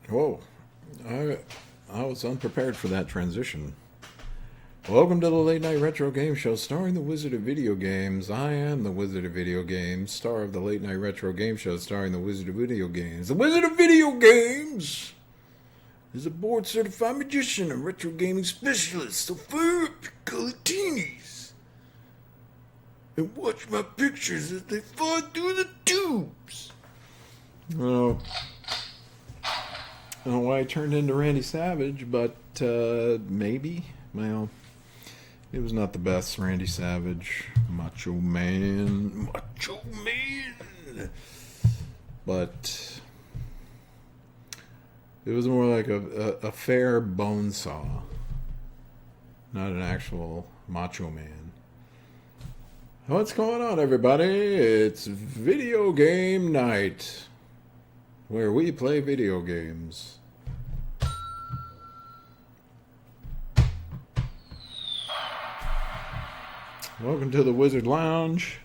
Whoa, I was unprepared for that transition. Welcome to the Late Night Retro Game Show, starring the Wizard of Video Games. I am the Wizard of Video Games, star of the Late Night Retro Game Show, starring the Wizard of Video Games. The Wizard of Video Games is a board-certified magician and retro gaming specialist. So fire up your colotinis and watch my pictures as they fly through the tubes. Well, I don't know why I turned into Randy Savage, but maybe. Well, it was not the best Randy Savage. Macho Man. Macho Man. But it was more like a fair bone saw. Not an actual Macho Man. What's going on, everybody? It's video game night, where we play video games. Welcome to the Wizard Lounge.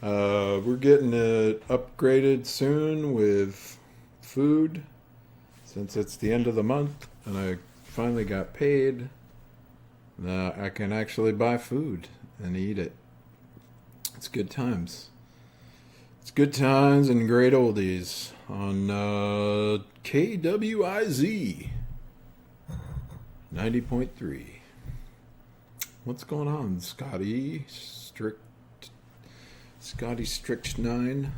We're getting it upgraded soon with food, since it's the end of the month and I finally got paid. I can actually buy food and eat it. It's good times. It's good times and great oldies on KWIZ 90.3. What's going on, Scotty Strict 9?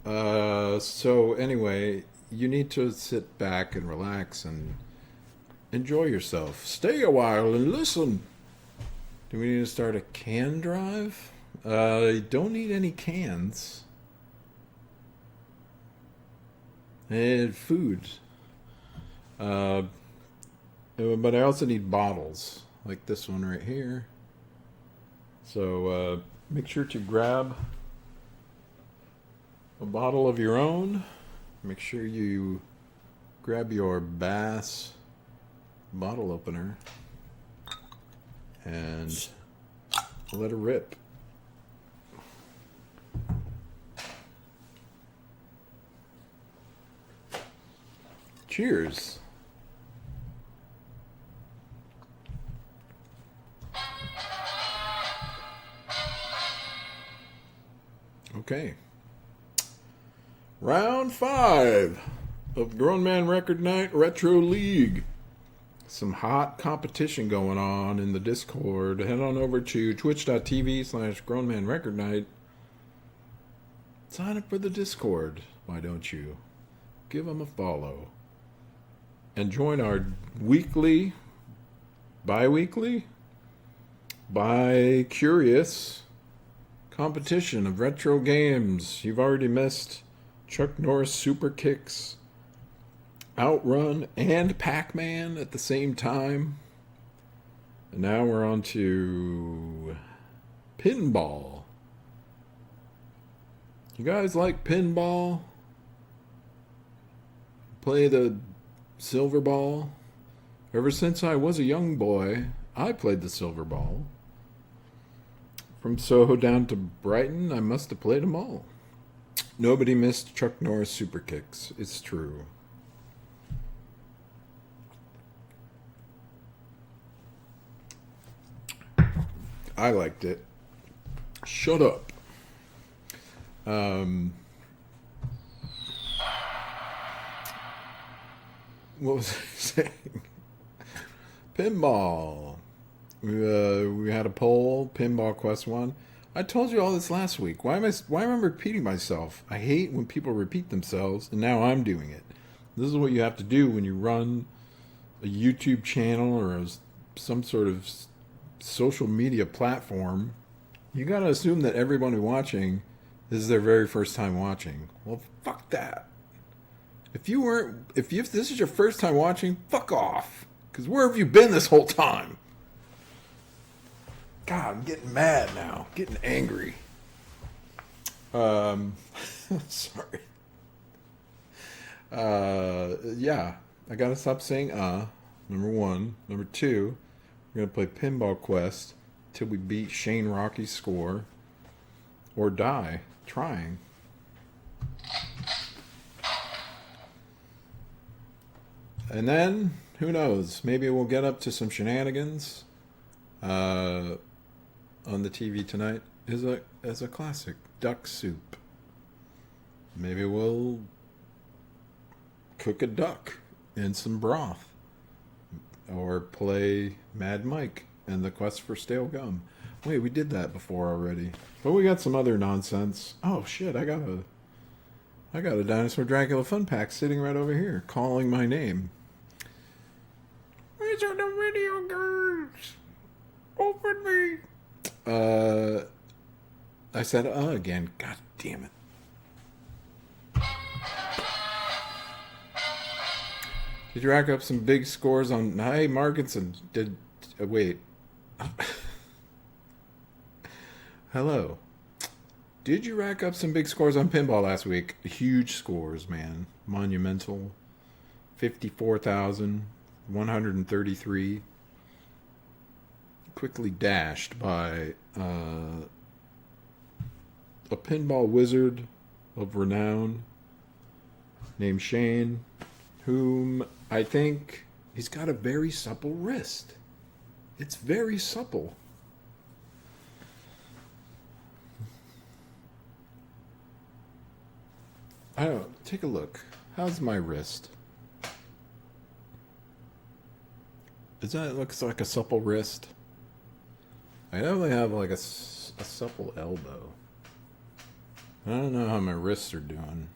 So anyway, you need to sit back and relax and enjoy yourself. Stay a while and listen. Do we need to start a can drive? You don't need any cans. And food. But I also need bottles, like this one right here. So make sure to grab a bottle of your own. Make sure you grab your Bass bottle opener and let it rip. Cheers. Okay. Round 5 of Grown Man Record Night Retro League. Some hot competition going on in the Discord. Head on over to twitch.tv/Grown Man Record Night. Sign up for the Discord. Why don't you? Give them a follow. And join our weekly, bi-weekly, bi-curious competition of retro games. You've already missed Chuck Norris Super Kicks, Outrun, and Pac-Man at the same time. And now we're on to pinball. You guys like pinball? Play the silver ball? Ever since I was a young boy, I played the silver ball. From Soho down to Brighton, I must have played them all. Nobody missed Chuck Norris Super Kicks. It's true. I liked it. Shut up. What was I saying? Pinball. We had a poll, Pinball Quest 1. I told you all this last week. Why am I repeating myself? I hate when people repeat themselves, and now I'm doing it. This is what you have to do when you run a YouTube channel or some sort of social media platform. You gotta assume that everybody watching is their very first time watching. Well, fuck that. If this is your first time watching, fuck off. Because where have you been this whole time? God, I'm getting mad now. Getting angry. Sorry. Yeah. I gotta stop saying number 1. Number 2, we're gonna play Pinball Quest till we beat Shane Rocky's score. Or die trying. And then, who knows? Maybe we'll get up to some shenanigans on the TV tonight. Is a classic duck soup. Maybe we'll cook a duck in some broth, or play Mad Mike and the Quest for Stale Gum. Wait, we did that before already. But we got some other nonsense. Oh shit! I got a Dinosaur Dracula fun pack sitting right over here, calling my name. These are the video games. Open me. I said again. God damn it. Did you rack up some big scores on... Hey, Markinson, did... wait. Hello. Did you rack up some big scores on pinball last week? Huge scores, man. Monumental. 54,133. Quickly dashed by a pinball wizard of renown named Shane, whom I think he's got a very supple wrist. It's very supple. I don't know. Take a look. How's my wrist? Does that looks like a supple wrist? I definitely have like a supple elbow. I don't know how my wrists are doing.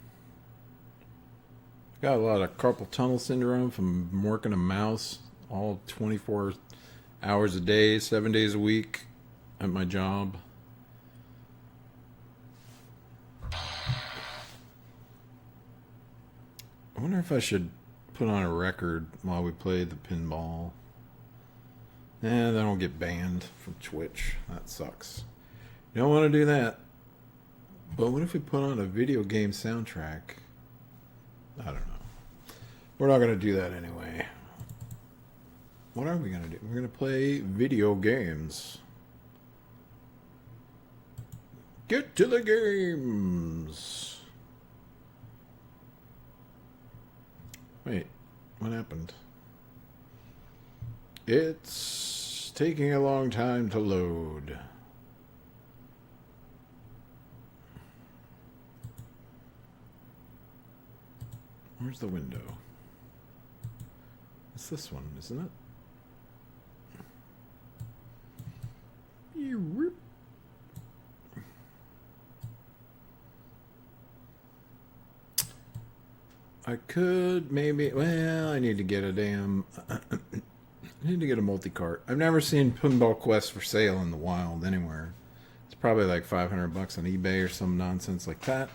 Got a lot of carpal tunnel syndrome from working a mouse all 24 hours a day, 7 days a week at my job. I wonder if I should put on a record while we play the pinball. Then I'll get banned from Twitch. That sucks. You don't want to do that. But what if we put on a video game soundtrack? I don't know. We're not going to do that anyway. What are we going to do? We're going to play video games. Get to the games. Wait, what happened? It's taking a long time to load. Where's the window? It's this one, isn't it? I could maybe... Well, I need to get a damn... I need to get a multi-cart. I've never seen Pinball Quest for sale in the wild anywhere. It's probably like $500 on eBay or some nonsense like that.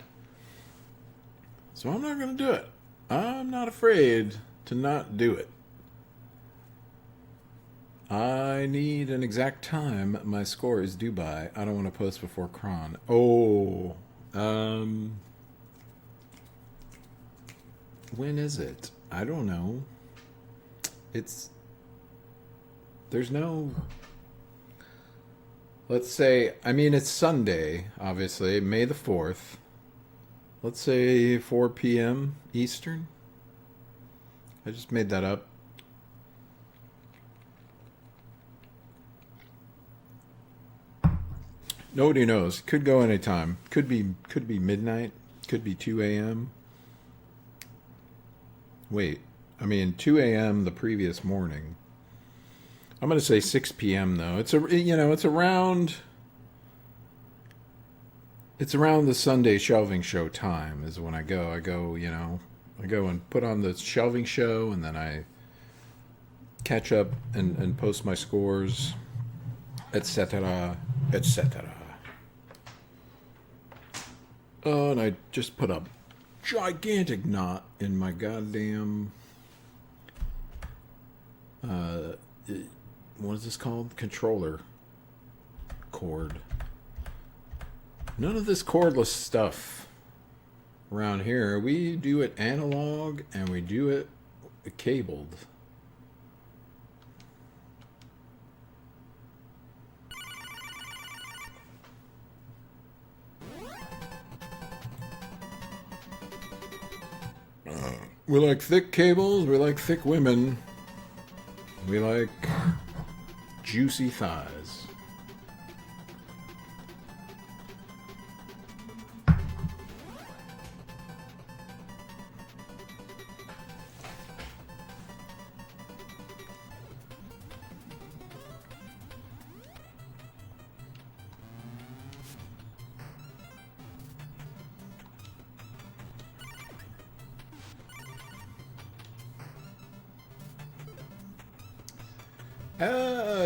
So I'm not going to do it. I'm not afraid to not do it. I need an exact time my score is due by. I don't want to post before Kron. Oh, when is it? I don't know. There's no... Let's say, I mean, it's Sunday, obviously, May the 4th. Let's say 4 p.m. Eastern. I just made that up. Nobody knows. Could go anytime. Could be midnight. Could be 2 a.m. Wait. I mean, 2 a.m. the previous morning. I'm going to say 6 p.m. though. It's around the Sunday shelving show time is when I go. I go and put on the shelving show, and then I catch up and post my scores, etc., etc. Oh, and I just put a gigantic knot in my goddamn what is this called? Controller cord. None of this cordless stuff around here. We do it analog and we do it cabled. We like thick cables, we like thick women, we like juicy thighs.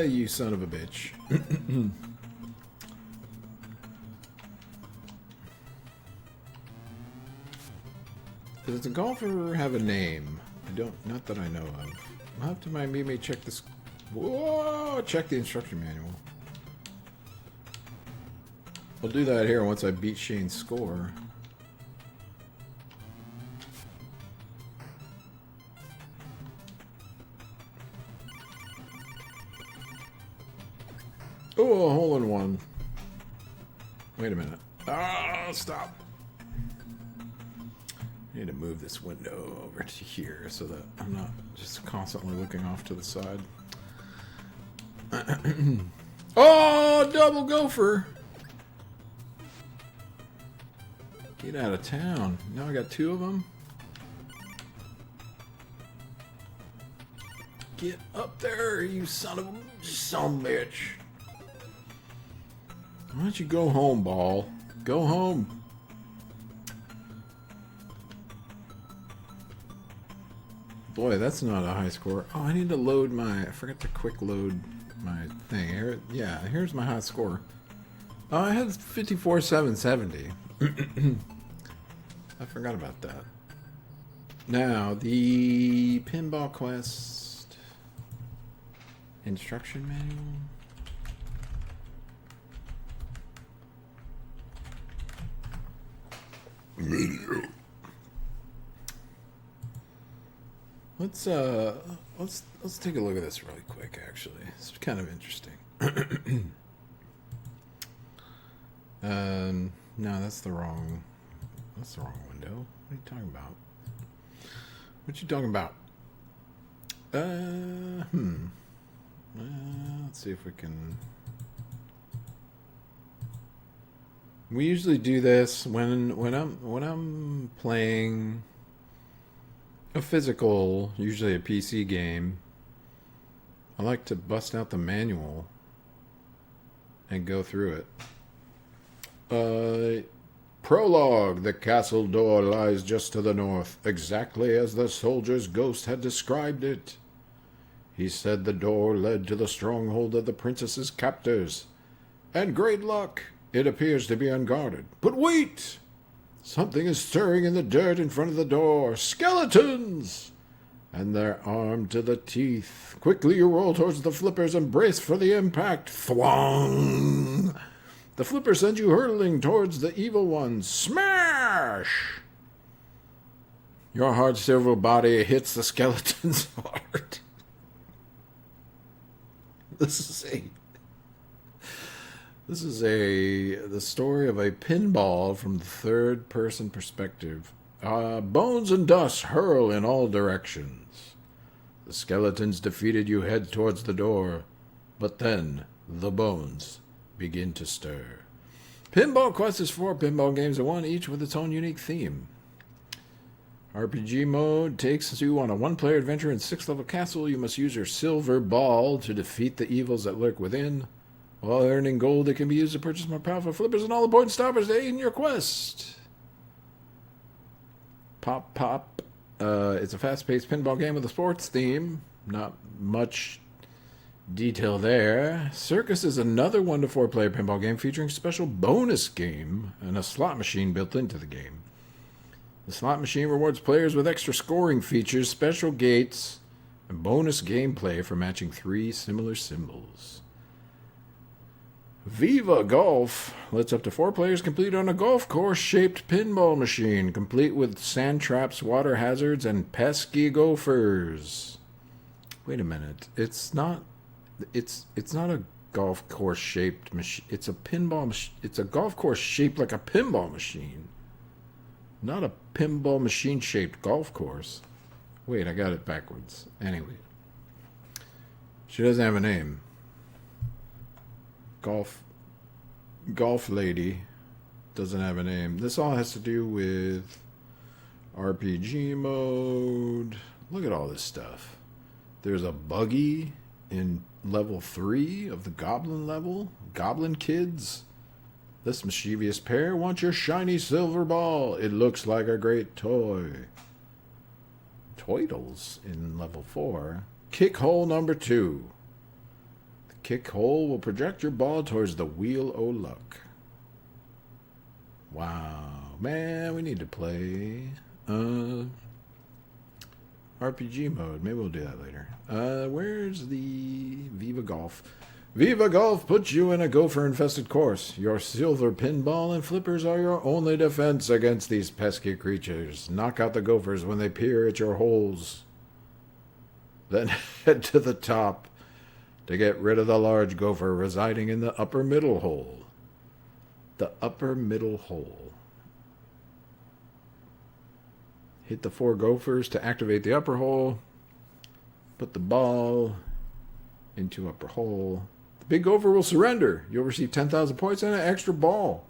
You son of a bitch. Does a golfer have a name? Not that I know of. I'll have to maybe check this. Whoa! Check the instruction manual. I'll do that here once I beat Shane's score. Oh, a hole in one. Wait a minute. Ah, stop. I need to move this window over to here so that I'm not just constantly looking off to the side. Oh, double gopher. Get out of town. Now I got two of them. Get up there, you son of a bitch. Why don't you go home, ball? Go home. Boy, that's not a high score. Oh, I need to load my... I forgot to quick load my thing. Here, yeah, here's my high score. Oh, I had 54,770. I forgot about that. Now, the Pinball Quest instruction manual. Let's take a look at this really quick. Actually, it's kind of interesting. No, that's the wrong window. What are you talking about? What you talking about? Let's see if we can. We usually do this when I'm playing a physical, usually a PC game. I like to bust out the manual and go through it. Prologue. The castle door lies just to the north, exactly as the soldier's ghost had described it. He said the door led to the stronghold of the princess's captors. And great luck! It appears to be unguarded. But wait! Something is stirring in the dirt in front of the door. Skeletons! And they're armed to the teeth. Quickly you roll towards the flippers and brace for the impact. Thwong! The flipper sends you hurtling towards the evil ones. Smash! Your hard silver body hits the skeleton's heart. This is the story of a pinball from the third-person perspective. Bones and dust hurl in all directions. The skeletons defeated you head towards the door, but then the bones begin to stir. Pinball Quest is 4 pinball games in one, each with its own unique theme. RPG mode takes you on a one-player adventure in 6th-level castle. You must use your silver ball to defeat the evils that lurk within. While earning gold, it can be used to purchase more powerful flippers and all important stoppers to aid in your quest. Pop Pop. It's a fast-paced pinball game with a sports theme. Not much detail there. Circus is another 1 to 4 player pinball game featuring special bonus game and a slot machine built into the game. The slot machine rewards players with extra scoring features, special gates, and bonus gameplay for matching 3 similar symbols. Viva Golf lets up to 4 players complete on a golf course-shaped pinball machine, complete with sand traps, water hazards, and pesky gophers. Wait a minute. It's not a golf course-shaped machine. It's a pinball. It's a golf course shaped like a pinball machine, not a pinball machine-shaped golf course. Wait, I got it backwards. Anyway. She doesn't have a name. Golf lady doesn't have a name. This all has to do with RPG mode. Look at all this stuff. There's a buggy in level 3 of the goblin level. Goblin kids. This mischievous pair wants your shiny silver ball. It looks like a great toy. Toidles in level 4. Kick hole number 2. The kick hole will project your ball towards the wheel o' luck. Wow. Man, we need to play RPG mode. Maybe we'll do that later. Where's the Viva Golf? Viva Golf puts you in a gopher-infested course. Your silver pinball and flippers are your only defense against these pesky creatures. Knock out the gophers when they peer at your holes. Then head to the top to get rid of the large gopher residing in the upper middle hole. The upper middle hole. Hit the 4 gophers to activate the upper hole. Put the ball into upper hole. The big gopher will surrender. You'll receive 10,000 points and an extra ball.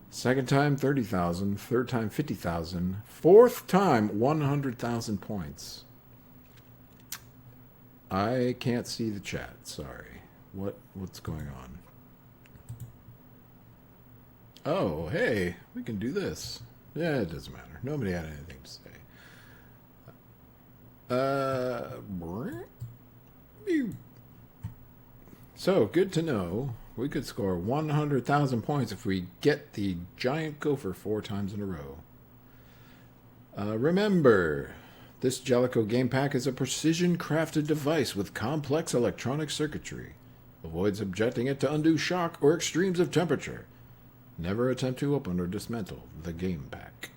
Second time, 30,000. Third time, 50,000. Fourth time, 100,000 points. I can't see the chat. Sorry. What's going on? Oh, hey, we can do this. Yeah, it doesn't matter. Nobody had anything to say. So, good to know. We could score 100,000 points if we get the giant gopher 4 times in a row. Remember, this Jellico game pack is a precision-crafted device with complex electronic circuitry. Avoid subjecting it to undue shock or extremes of temperature. Never attempt to open or dismantle the game pack.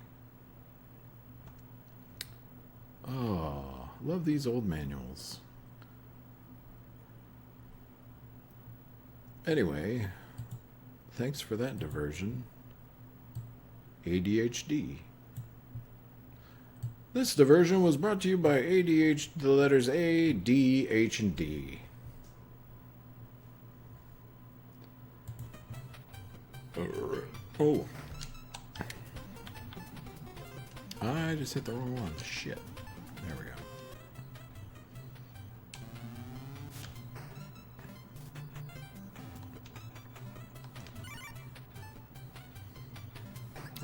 Oh, love these old manuals. Anyway, thanks for that diversion. ADHD. This diversion was brought to you by ADHD, the letters A, D, H, and D. Oh. I just hit the wrong one. Shit. There we go.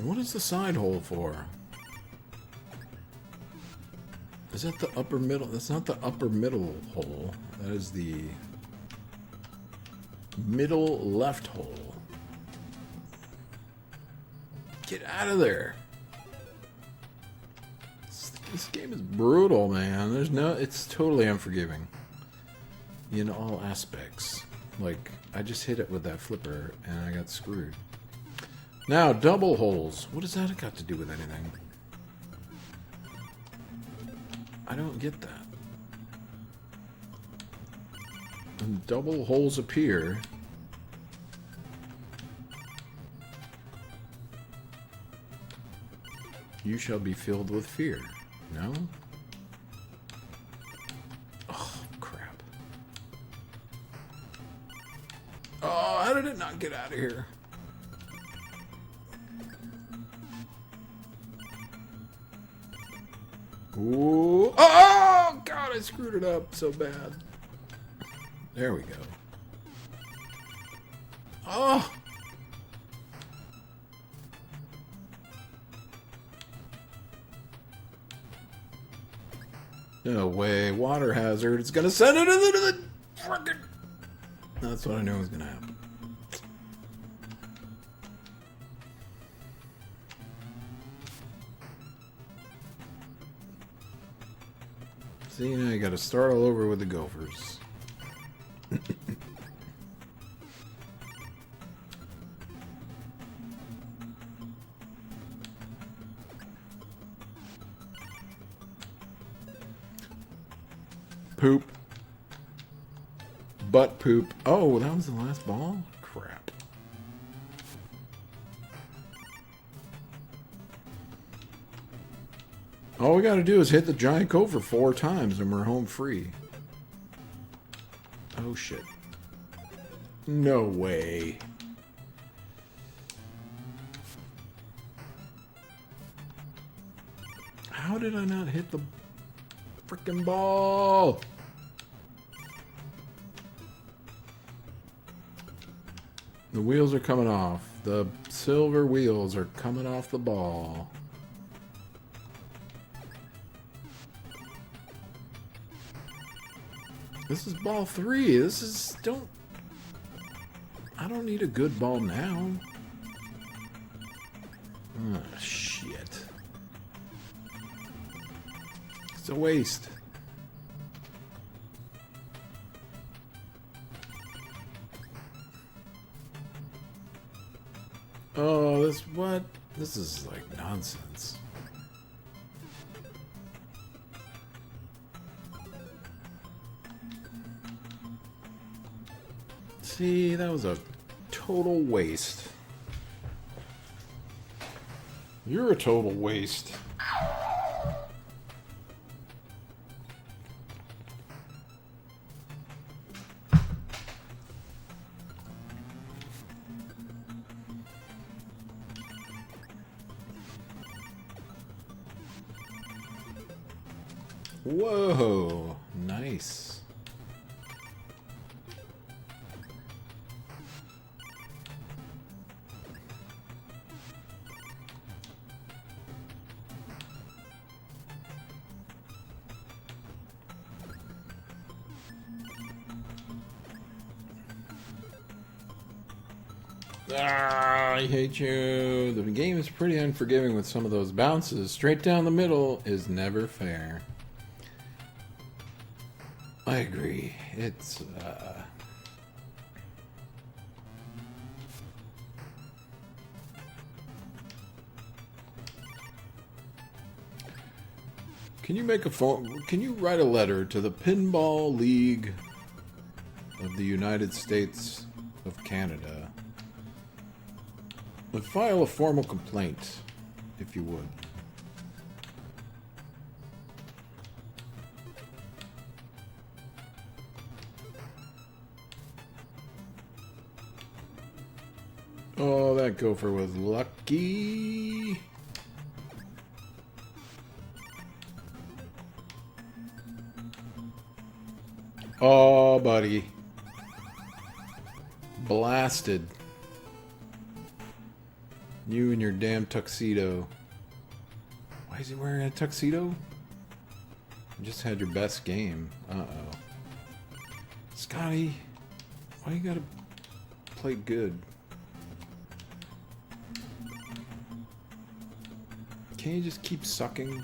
What is the side hole for? Is that the upper middle? That's not the upper middle hole. That is the middle left hole. Get out of there. This game is brutal, man. It's totally unforgiving. In all aspects. Like, I just hit it with that flipper and I got screwed. Now, double holes. What does that got to do with anything? I don't get that. When double holes appear, you shall be filled with fear. No? Oh, crap. Oh, how did it not get out of here? Ooh. Oh, God, I screwed it up so bad. There we go. Oh! No way. Water hazard. It's gonna send it into the frickin'... That's what I knew was gonna happen. See, now you gotta start all over with the gophers. Poop. Butt poop. Oh, that was the last ball? Crap. Oh, All we gotta do is hit the giant gopher 4 times and we're home free. Oh shit. No way. How did I not hit the frickin' ball? The wheels are coming off. The silver wheels are coming off the ball. This is ball 3. This is... I don't need a good ball now. Oh, shit. It's a waste. Oh, what? This is like nonsense. See, that was a total waste. You're a total waste. Whoa, nice. Ah, I hate you. The game is pretty unforgiving with some of those bounces. Straight down the middle is never fair. I agree. It's, Can you make a phone... Can you write a letter to the Pinball League of the United States of Canada and file a formal complaint, if you would? Oh, that gopher was lucky. Oh, buddy. Blasted. You and your damn tuxedo. Why is he wearing a tuxedo? You just had your best game. Uh-oh. Scotty, why you gotta play good? Can you just keep sucking?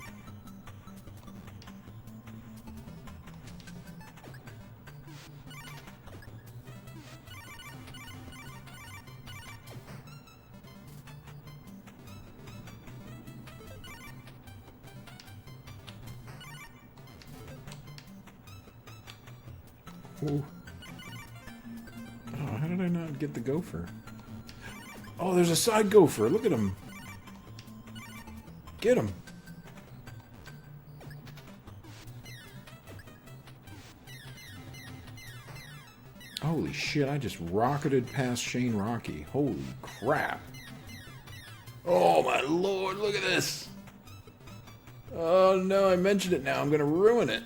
Ooh. Oh, how did I not get the gopher? Oh, there's a side gopher. Look at him. Get him. Holy shit, I just rocketed past Shane Rocky. Holy crap. Oh my lord, look at this. Oh no, I mentioned it now. I'm gonna ruin it.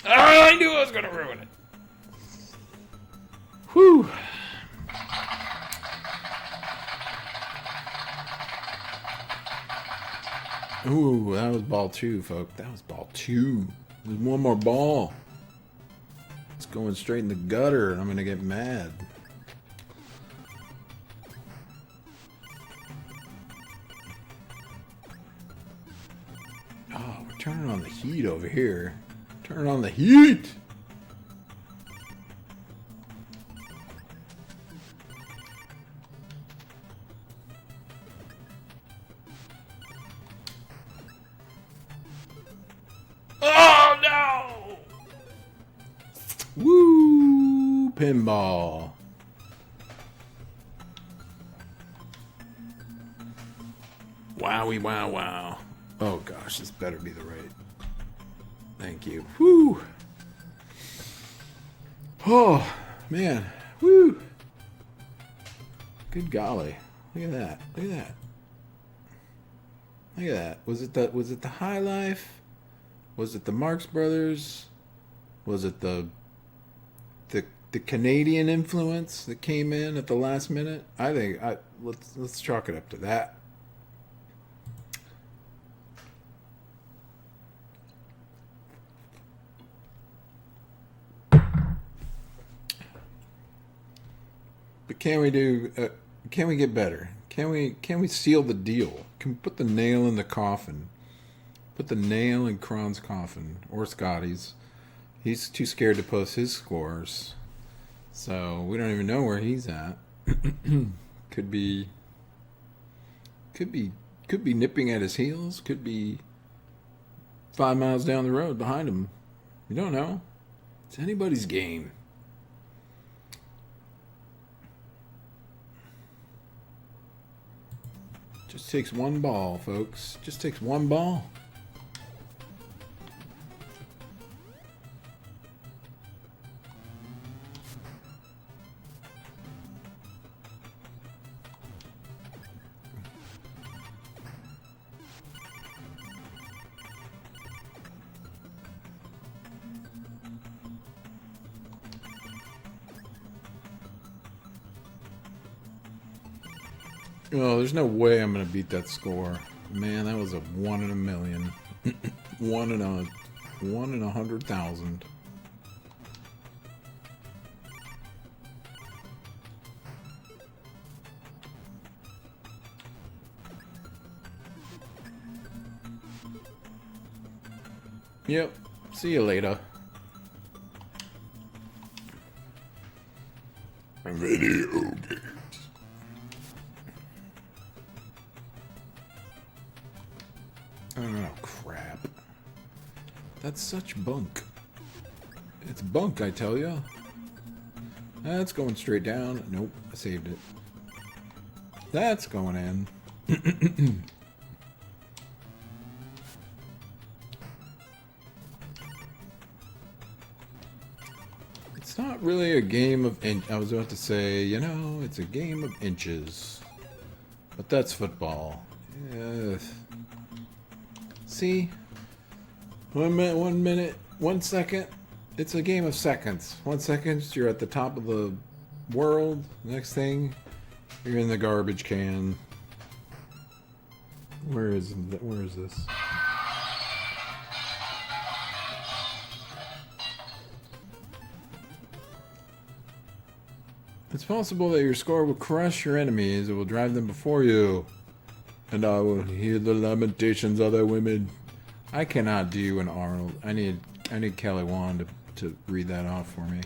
Oh, I knew I was gonna ruin it. Whew. Ooh, that was ball 2, folks. That was ball 2. There's one more ball. It's going straight in the gutter, and I'm gonna get mad. Oh, we're turning on the heat over here. Turn on the heat! Oh no! Woo! Pinball. Wowie wow wow. Oh gosh, this better be the right. Thank you. Woo! Oh, man. Woo! Good golly. Look at that. Look at that. Look at that. Was it the High Life? Was it the Marx Brothers? Was it the Canadian influence that came in at the last minute? I think let's chalk it up to that. But can we do? Can we get better? Can we seal the deal? Can we put the nail in the coffin? Put the nail in Kron's coffin or Scotty's. He's too scared to post his scores, so we don't even know where he's at. Could be nipping at his heels. Could be 5 miles down the road behind him. You don't know. It's anybody's game. Just takes one ball, folks. Just takes one ball. Oh, there's no way I'm gonna beat that score. Man, that was a 1 in a million. 1 in 100,000. Yep. See you later. Video games. Oh, crap. That's such bunk. It's bunk, I tell ya. That's going straight down. Nope, I saved it. That's going in. It's not really a game of I was about to say, you know, it's a game of inches. But that's football. See? 1 minute, 1 minute, 1 second. It's a game of seconds. 1 second, you're at the top of the world. Next thing, you're in the garbage can. Where is this? It's possible that your score will crush your enemies. It will drive them before you. And I will hear the lamentations of their women. I cannot do an Arnold. I need Kelly Wand to read that off for me.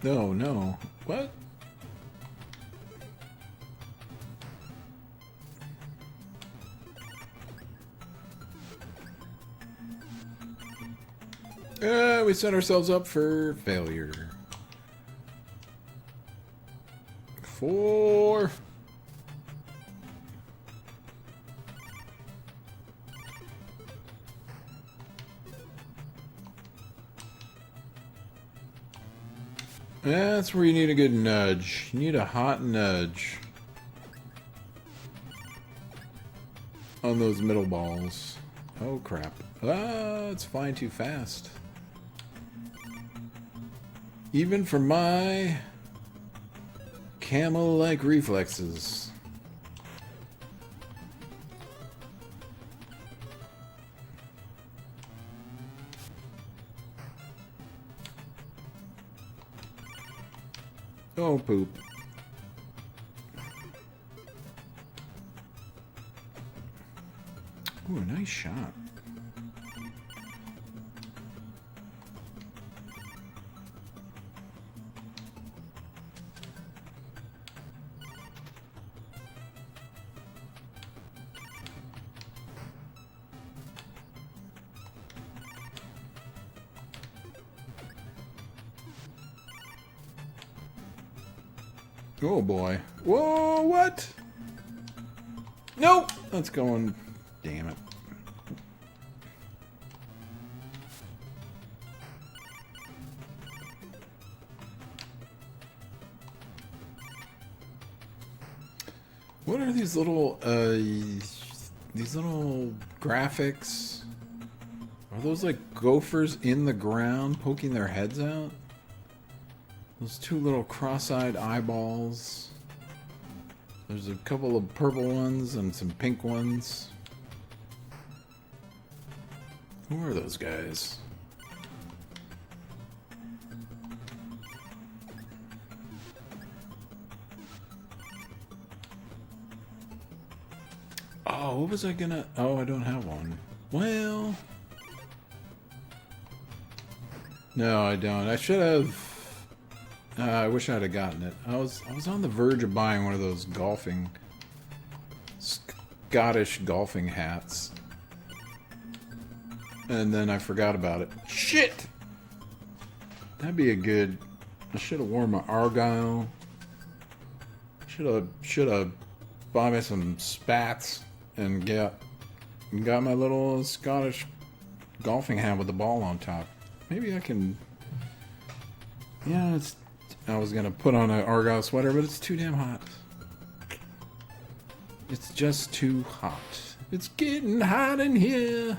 No, no. What? We set ourselves up for failure. 4. That's where you need a good nudge. You need a hot nudge on those middle balls. Oh crap. Ah, it's flying too fast. Even for my camel-like reflexes. Oh, poop. Ooh, a nice shot. Oh boy. Whoa, what? Nope! That's going... Damn it. What are these little graphics? Are those like gophers in the ground poking their heads out? Those two little cross-eyed eyeballs. There's a couple of purple ones and some pink ones. Who are those guys? Oh, what was I gonna... Oh, I don't have one. Well... No, I don't. I should have... I wish I'd have gotten it. I was on the verge of buying one of those golfing... Scottish golfing hats. And then I forgot about it. Shit! That'd be a good... I should have worn my Argyle. Should have bought me some spats and got my little Scottish golfing hat with the ball on top. Maybe I can... Yeah, I was gonna put on an Argyle sweater, but it's too damn hot. It's just too hot. It's getting hot in here.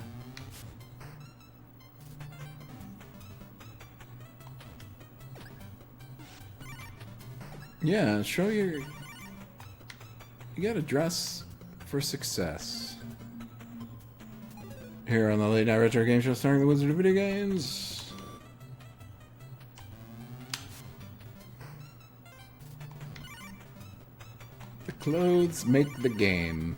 Yeah, show your... You gotta dress for success. Here on the Late Night Retro Game Show starring the Wizard of Video Games. The clothes make the game.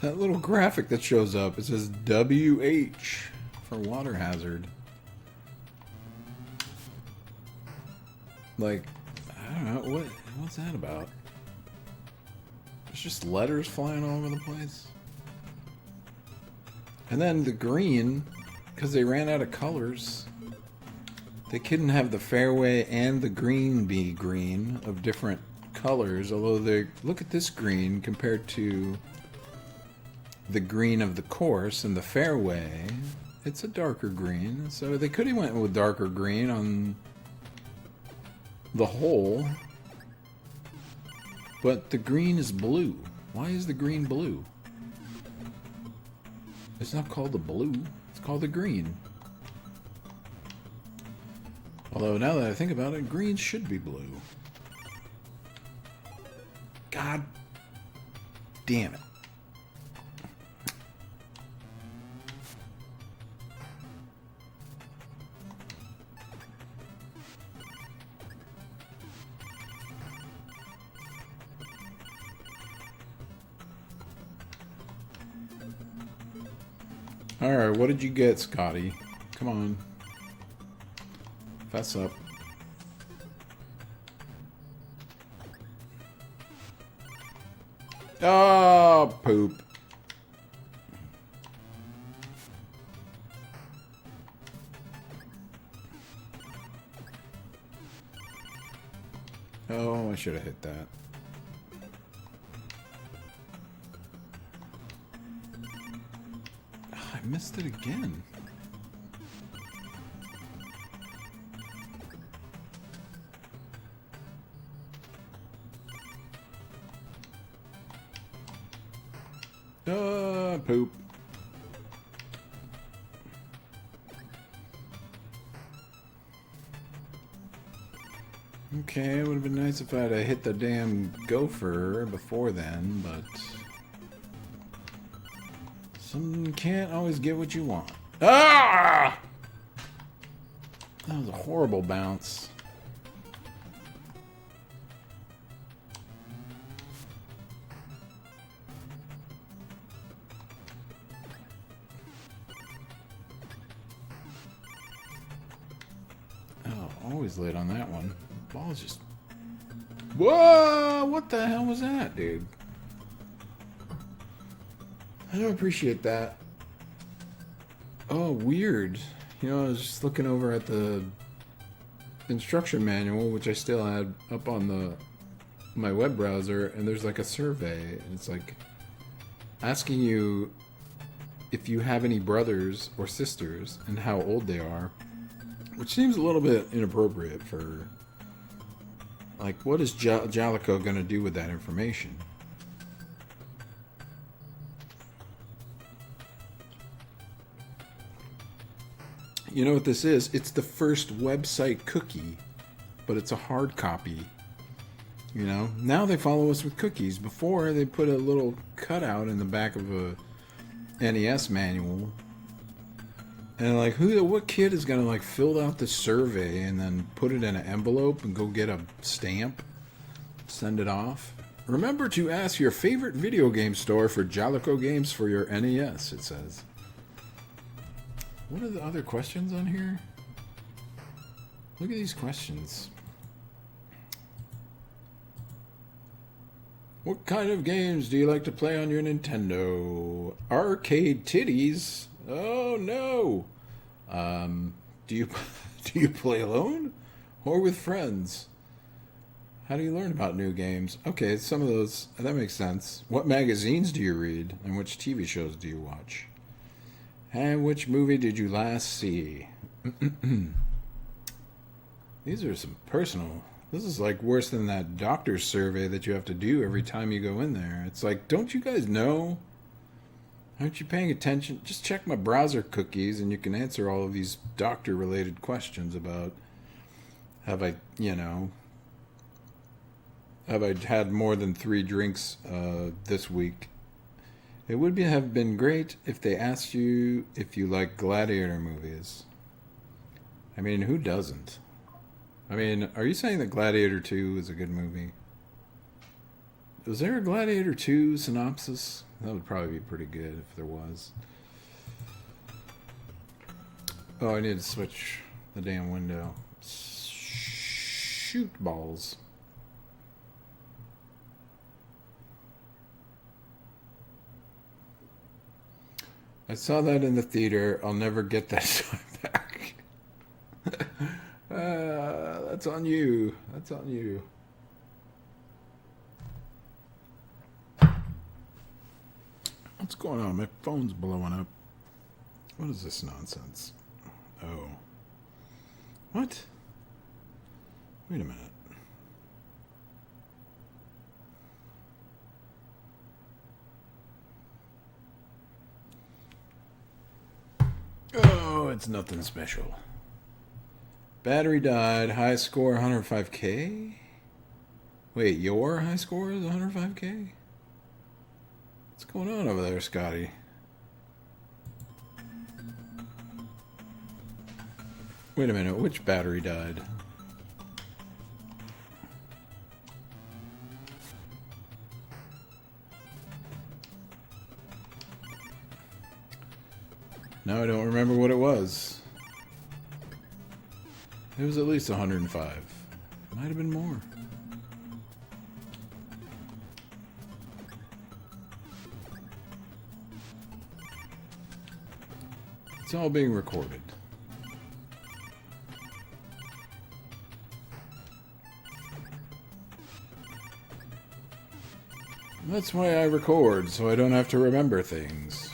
That little graphic that shows up, it says WH for water hazard. Like, I don't know, what's that about? It's just letters flying all over the place. And then the green, because they ran out of colors, they couldn't have the fairway and the green be green of different colors, although they look at this green compared to the green of the course and the fairway, it's a darker green. So they could have went with darker green on the hole, but the green is blue. Why is the green blue? It's not called the blue, it's called the green. Although now that I think about it, green should be blue. God damn it. Alright, what did you get, Scotty? Come on. Fess up. Oh, poop. Oh, I should have hit that. I missed it again. Poop. Okay, it would have been nice if I'd have hit the damn gopher before then, but some can't always get what you want. Ah! That was a horrible bounce. Always late on that one. Ball's just... Whoa! What the hell was that, dude? I don't appreciate that. Oh, weird. You know, I was just looking over at the instruction manual, which I still had up on my web browser, and there's like a survey, and it's like asking you if you have any brothers or sisters and how old they are, which seems a little bit inappropriate for, like, what is Jalico gonna do with that information? You know what this is? It's the first website cookie, but it's a hard copy. You know, now they follow us with cookies. Before, they put a little cutout in the back of a NES manual. And like, what kid is gonna like fill out the survey and then put it in an envelope and go get a stamp, send it off? Remember to ask your favorite video game store for Jalico games for your NES, it says. What are the other questions on here? Look at these questions. What kind of games do you like to play on your Nintendo? Arcade titties? Oh no. Do you play alone or with friends? How do you learn about new games? Okay, some of those, that makes sense. What magazines do you read and which TV shows do you watch? And which movie did you last see? These are some personal... This is like worse than that doctor's survey that you have to do every time you go in there. It's like, don't you guys know? Aren't you paying attention? Just check my browser cookies and you can answer all of these doctor-related questions about... Have I had more than 3 drinks this week? It would have been great if they asked you if you like gladiator movies. I mean, who doesn't? I mean, are you saying that Gladiator 2 is a good movie? Was there a Gladiator 2 synopsis? That would probably be pretty good if there was. Oh, I need to switch the damn window. Shoot balls. I saw that in the theater. I'll never get that time back. That's on you. That's on you. What's going on? My phone's blowing up. What is this nonsense? Oh. What? Wait a minute. Oh, it's nothing special. Battery died. High score 105K? Wait, your high score is 105K? What's going on over there, Scotty? Wait a minute, which battery died? Now I don't remember what it was. It was at least 105. Might have been more. It's all being recorded. That's why I record, so I don't have to remember things.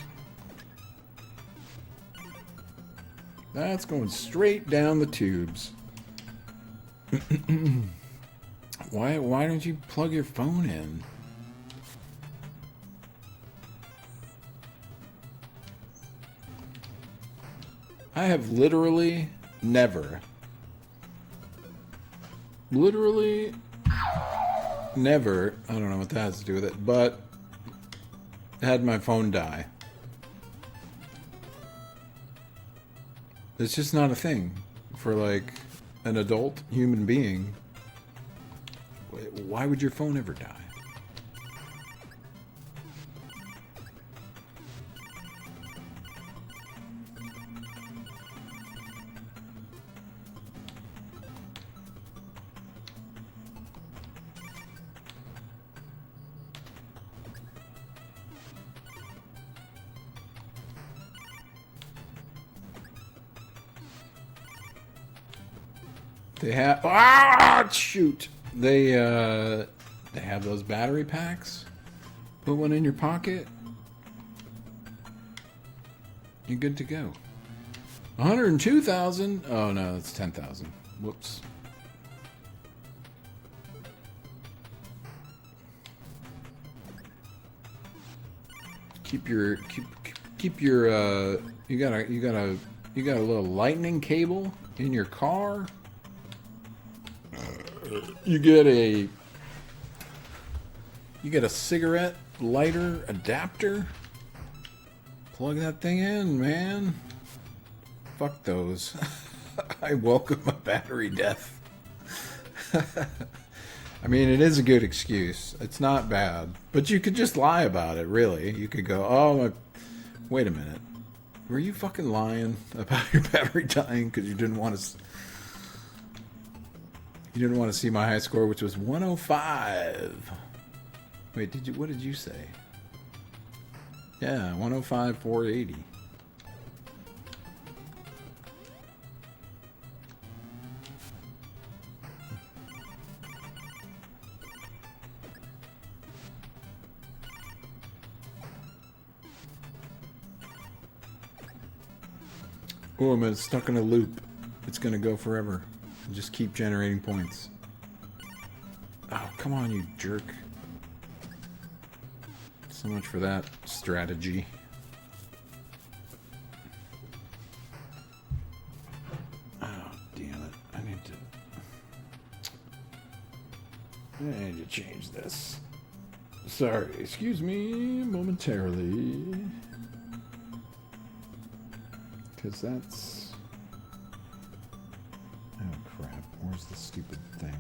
That's going straight down the tubes. Why don't you plug your phone in? I have literally never I don't know what that has to do with it, but had my phone die. It's just not a thing for like an adult human being. Why would your phone ever die? They have shoot. They have those battery packs. Put one in your pocket. You're good to go. 102,000. Oh no, that's 10,000. Whoops. Keep your you got a little lightning cable in your car. You get a cigarette lighter adapter. Plug that thing in, man. Fuck those. I welcome a battery death. I mean, it is a good excuse. It's not bad. But you could just lie about it, really. You could go, oh, wait a minute. Were you fucking lying about your battery dying because you didn't want to... You didn't want to see my high score, which was 105. Wait, what did you say? Yeah, 105, 480. Oh, I'm stuck in a loop. It's gonna go forever. Just keep generating points. Oh, come on, you jerk. So much for that strategy. Oh, damn it. I need to change this. Sorry, excuse me momentarily. Because that's... Oh, crap. Where's the stupid thing?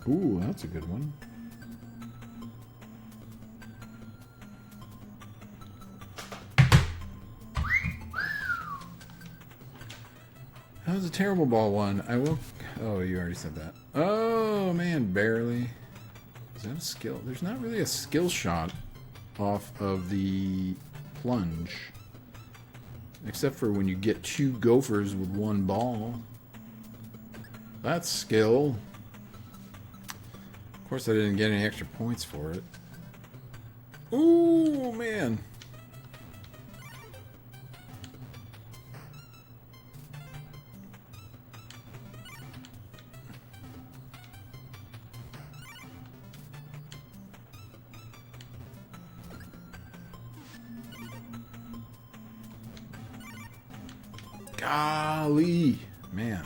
Ooh, that's a good one. That was a terrible ball one. I will... Oh, you already said that. Oh, man, barely. Is that a skill? There's not really a skill shot off of the plunge. Except for when you get 2 gophers with 1 ball. That's skill. Of course, I didn't get any extra points for it. Ooh, man. Golly, man.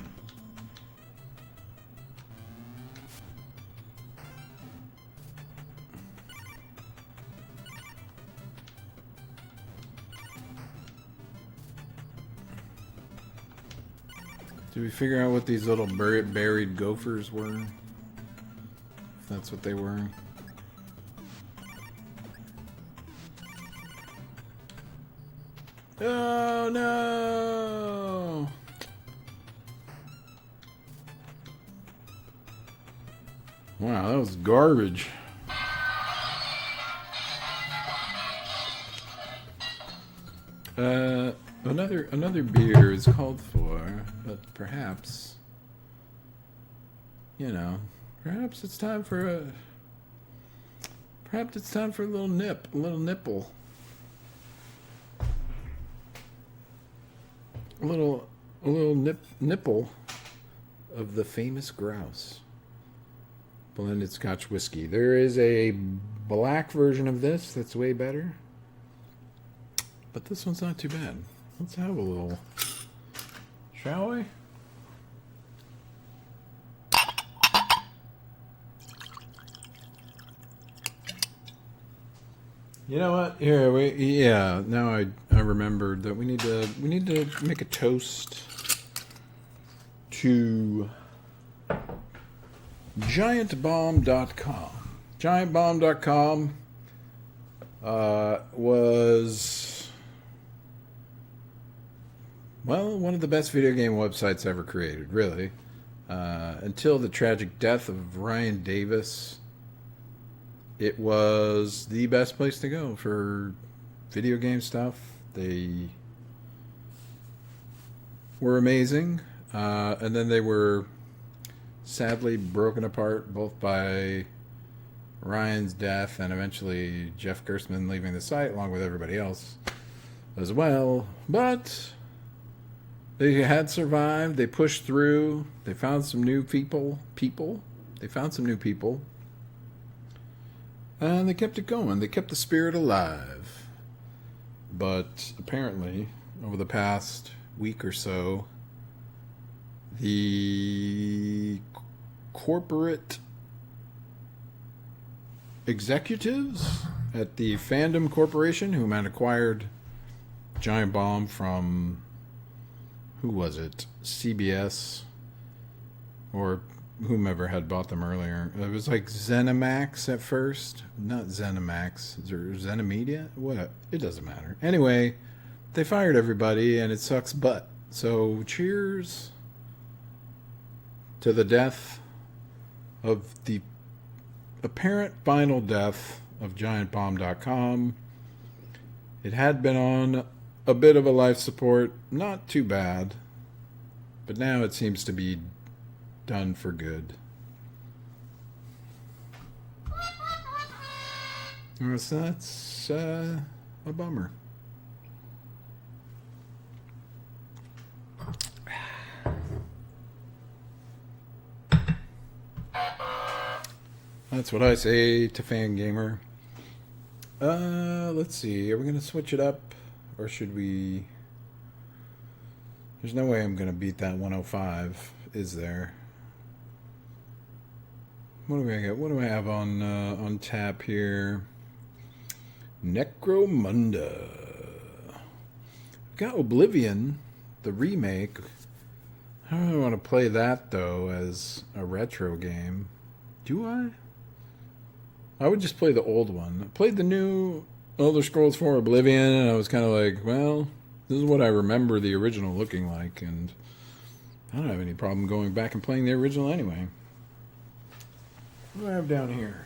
Did we figure out what these little buried gophers were? If that's what they were. Oh no! Wow, that was garbage. Another beer is called for, but perhaps, you know, perhaps it's time for a little nipple. A little nipple of the famous grouse. Blended Scotch whiskey. There is a black version of this that's way better. But this one's not too bad. Let's have a little. Shall we? You know what? Here now I remembered that we need to make a toast to GiantBomb.com. GiantBomb.com was, well, one of the best video game websites ever created, really. Until the tragic death of Ryan Davis, it was the best place to go for video game stuff. They were amazing. And then they were sadly broken apart both by Ryan's death and eventually Jeff Gerstmann leaving the site along with everybody else as well. But they had survived. They pushed through. They found some new people. They found some new people. And they kept it going. They kept the spirit alive. But apparently, over the past week or so, the corporate executives at the Fandom Corporation, whom had acquired Giant Bomb from, who was it? CBS or whomever had bought them earlier. It was like ZeniMax at first. Not ZeniMax. Is there ZeniMedia? What? It doesn't matter. Anyway, they fired everybody and it sucks butt. So cheers to the death of the apparent final death of GiantBomb.com. It had been on a bit of a life support, not too bad, but now it seems to be done for good. So that's a bummer. That's what I say to Fangamer. Let's see. Are we going to switch it up? Or should we... There's no way I'm going to beat that 105, is there? What do I get? What do I have on tap here? Necromunda. I've got Oblivion, the remake. I don't really want to play that, though, as a retro game. Do I? I would just play the old one. I played the new Elder Scrolls 4 Oblivion, and I was kind of like, well, this is what I remember the original looking like, and I don't have any problem going back and playing the original anyway. What do I have down here?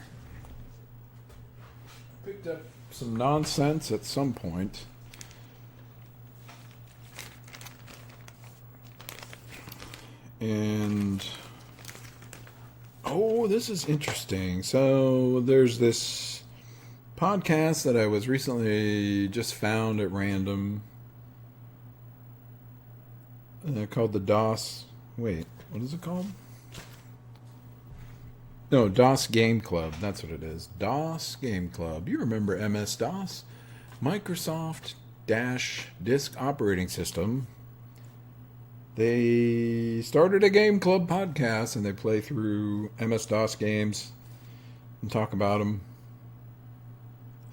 Picked up some nonsense at some point. And... oh, this is interesting. So there's this podcast that I was recently just found at random called the DOS. Wait, what is it called? No, DOS Game Club. That's what it is. DOS Game Club. You remember MS-DOS? Microsoft Disk Operating System. They started a game club podcast and they play through MS-DOS games and talk about them.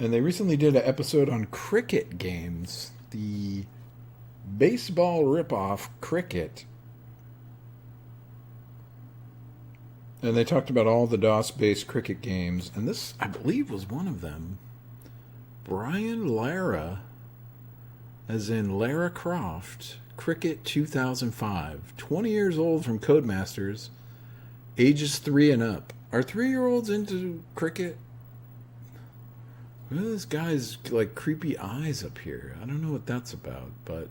And they recently did an episode on cricket games. The baseball ripoff Cricket. And they talked about all the DOS-based cricket games. And this, I believe, was one of them. Brian Lara, as in Lara Croft... Cricket 2005. 20 years old from Codemasters. Ages 3 and up. Are 3-year-olds into cricket? Look at this guy's like creepy eyes up here. I don't know what that's about, but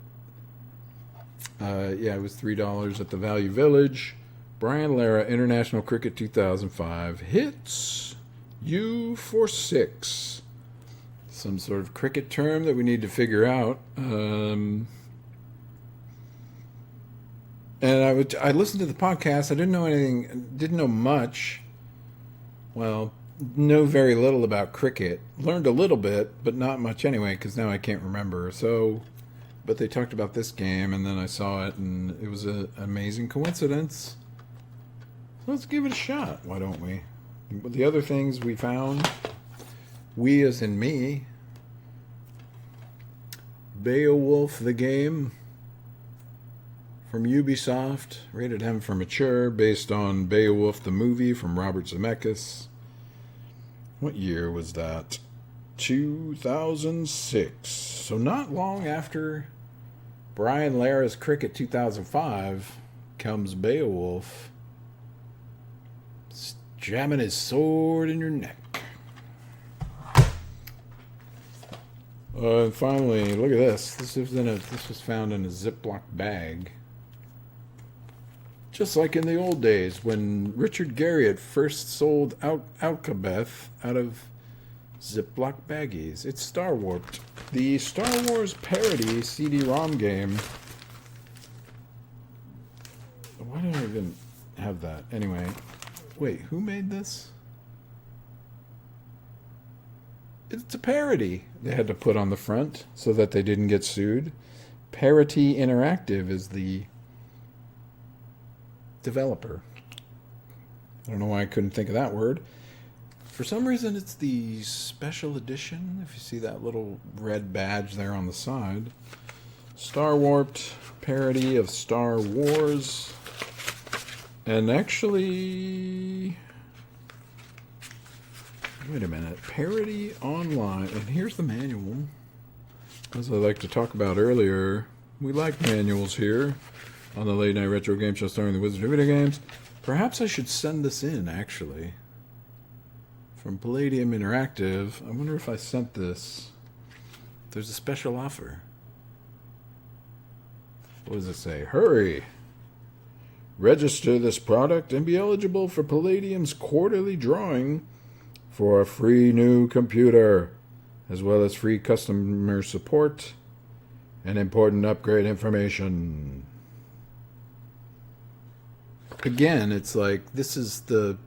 yeah, it was $3 at the Value Village. Brian Lara, International Cricket 2005. Hits U for 6. Some sort of cricket term that we need to figure out. And I listened to the podcast. I didn't know anything, didn't know much. Well, know very little about cricket. Learned a little bit, but not much anyway, because now I can't remember. So, but they talked about this game, and then I saw it, and it was an amazing coincidence. So let's give it a shot, why don't we? The other things we found, we as in me, Beowulf the game, from Ubisoft, rated M for mature, based on Beowulf the movie from Robert Zemeckis. What year was that? 2006. So not long after Brian Lara's Cricket 2005 comes Beowulf. jamming his sword in your neck. Finally, look at this. This was found in a Ziploc bag. Just like in the old days when Richard Garriott first sold Alcabeth out of Ziploc baggies. It's Star Warped, the Star Wars parody CD-ROM game. Why did I even have that? Anyway, wait, who made this? It's a parody they had to put on the front so that they didn't get sued. Parity Interactive is the developer. I don't know why I couldn't think of that word. For some reason, it's the special edition. If you see that little red badge there on the side. Star Warped, parody of Star Wars. And actually... Wait a minute. Parody online. And here's the manual. As I like to talk about earlier, we like manuals here on the Late Night Retro Game Show starring the Wizard of Video Games. Perhaps I should send this in, actually. From Palladium Interactive. I wonder if I sent this. There's a special offer. What does it say? Hurry! Register this product and be eligible for Palladium's quarterly drawing for a free new computer, as well as free customer support and important upgrade information. Again, it's like this is the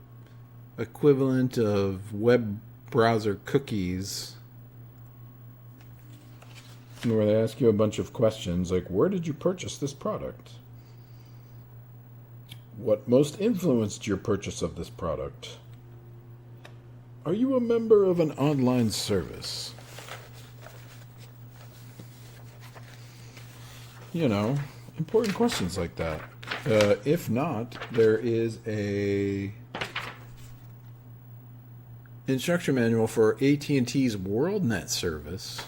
equivalent of web browser cookies, where they ask you a bunch of questions like, where did you purchase this product? What most influenced your purchase of this product? Are you a member of an online service? You know, important questions like that. If not, there is a instruction manual for AT&T's WorldNet service.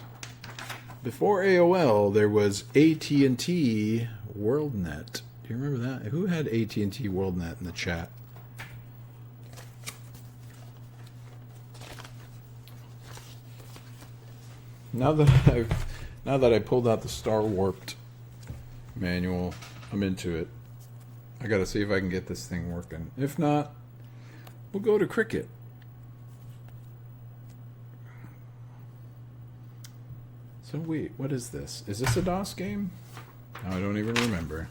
Before AOL, there was AT&T WorldNet. Do you remember that? Who had AT&T WorldNet in the chat? Now that I pulled out the Star Warped manual, I'm into it. I gotta see if I can get this thing working. If not, we'll go to Cricket. So wait, what is this? Is this a DOS game? No, I don't even remember.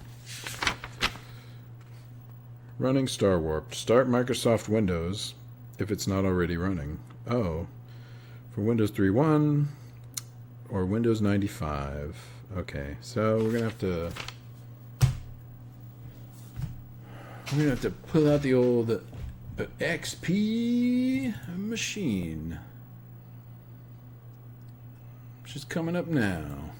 Running Star Warped. Start Microsoft Windows if it's not already running. Oh, for Windows 3.1 or Windows 95. Okay, so we're gonna have to pull out the old XP machine, which is coming up now.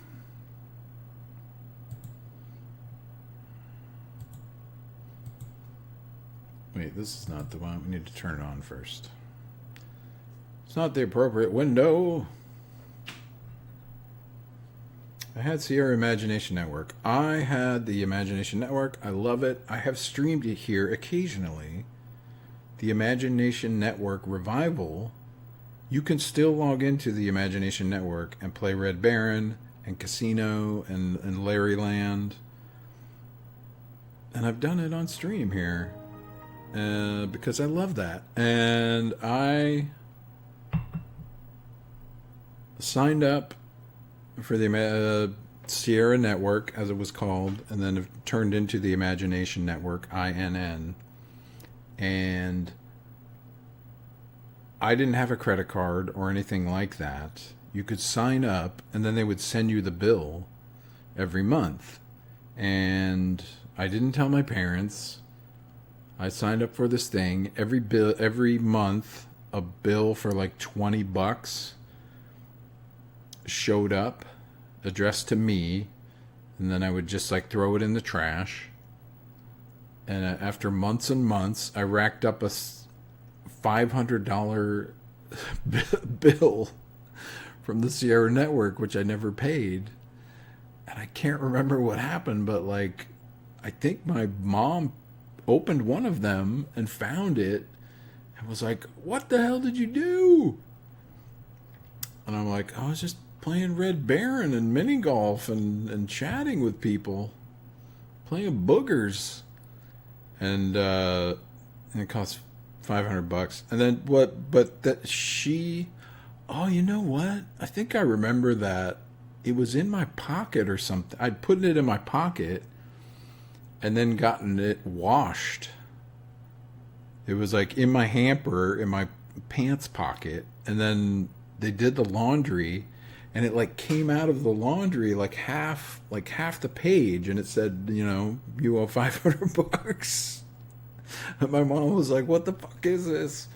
Wait, this is not the one. We need to turn it on first. It's not the appropriate window. I had Sierra Imagination Network. I had the Imagination Network. I love it. I have streamed it here occasionally. The Imagination Network Revival. You can still log into the Imagination Network and play Red Baron and Casino and Larry Land. And I've done it on stream here. Because I love that. And I signed up for the Sierra Network, as it was called, and then it turned into the Imagination Network, INN. And I didn't have a credit card or anything like that. You could sign up, and then they would send you the bill every month. And I didn't tell my parents. I signed up for this thing. Every month, a bill for like $20 showed up, addressed to me, and then I would just like throw it in the trash. And after months and months, I racked up a $500 bill from the Sierra Network, which I never paid. And I can't remember what happened, but like, I think my mom opened one of them and found it, I was like, what the hell did you do? And I'm like, I was just playing Red Baron and mini golf and chatting with people, playing boogers. And it cost $500. And then what? But that she, oh, you know what? I think I remember that it was in my pocket or something. I'd put it in my pocket and then gotten it washed. It was like in my hamper, in my pants pocket, and then they did the laundry, and it like came out of the laundry like half the page, and it said, you know, you owe $500. And my mom was like, "What the fuck is this?"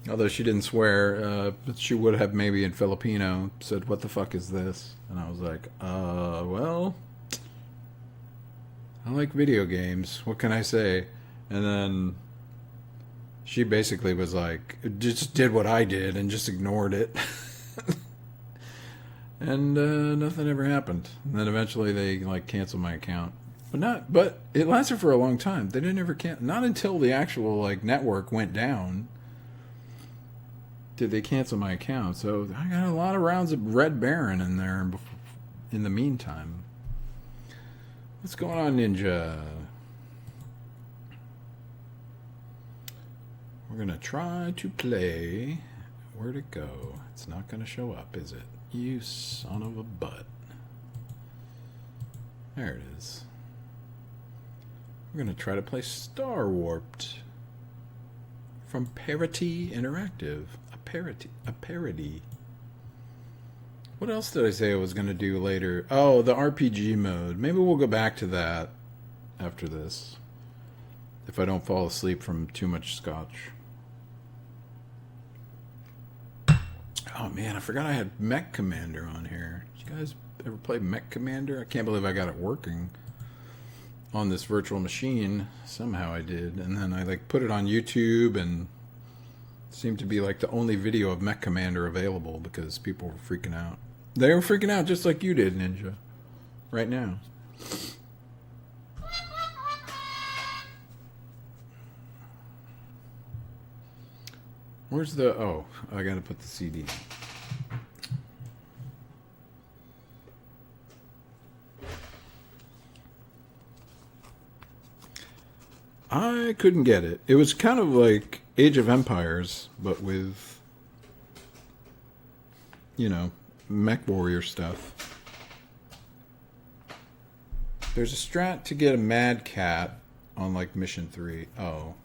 Although she didn't swear, but she would have maybe in Filipino said, "What the fuck is this?" And I was like, well, I like video games. What can I say?" And then she basically was like, just did what I did and just ignored it. And nothing ever happened. And then eventually they like canceled my account. But it lasted for a long time. They didn't ever not until the actual like network went down did they cancel my account. So I got a lot of rounds of Red Baron in there in the meantime. What's going on, Ninja? We're going to try to play. Where'd it go? It's not going to show up, is it? You son of a butt. There it is. We're going to try to play Star Warped from Parity Interactive. A parody. What else did I say I was going to do later? Oh, the RPG mode. Maybe we'll go back to that after this. If I don't fall asleep from too much scotch. Oh man, I forgot I had Mech Commander on here. Did you guys ever play Mech Commander? I can't believe I got it working on this virtual machine. Somehow I did. And then I like put it on YouTube, and it seemed to be like the only video of Mech Commander available because people were freaking out. They were freaking out just like you did, Ninja. Right now. Where's the... Oh, I gotta put the CD. I couldn't get it. It was kind of like Age of Empires, but with, you know, Mech Warrior stuff. There's a strat to get a Mad Cat on like Mission 3. Oh.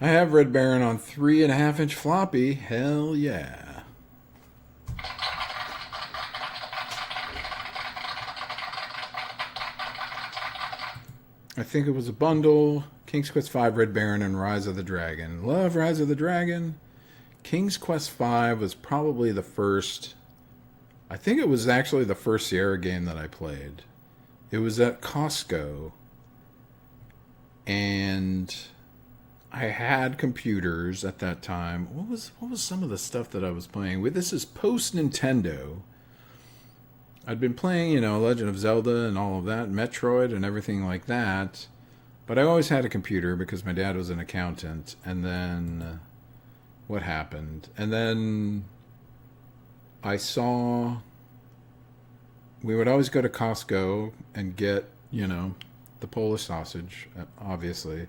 I have Red Baron on 3.5-inch floppy. Hell yeah. I think it was a bundle. King's Quest V, Red Baron, and Rise of the Dragon. Love Rise of the Dragon. King's Quest V was probably the first... I think it was actually the first Sierra game that I played. It was at Costco. And I had computers at that time. What was some of the stuff that I was playing with? This is post Nintendo. I'd been playing, you know, Legend of Zelda and all of that, Metroid and everything like that. But I always had a computer because my dad was an accountant. And then what happened? And then I saw... We would always go to Costco and get, you know, the Polish sausage, obviously.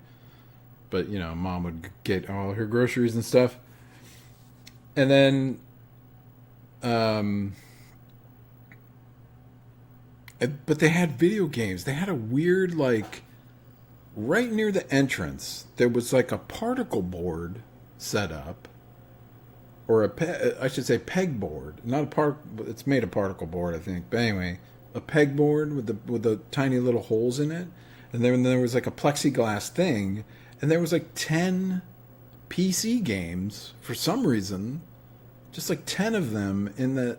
But, you know, Mom would get all her groceries and stuff. And then... but they had video games. They had a weird, like, right near the entrance, there was like a particle board set up, or I should say pegboard. Not a it's made of particle board, I think. But anyway, a pegboard with the tiny little holes in it, and then there was like a plexiglass thing, and there was like 10 PC games for some reason, just like 10 of them in the.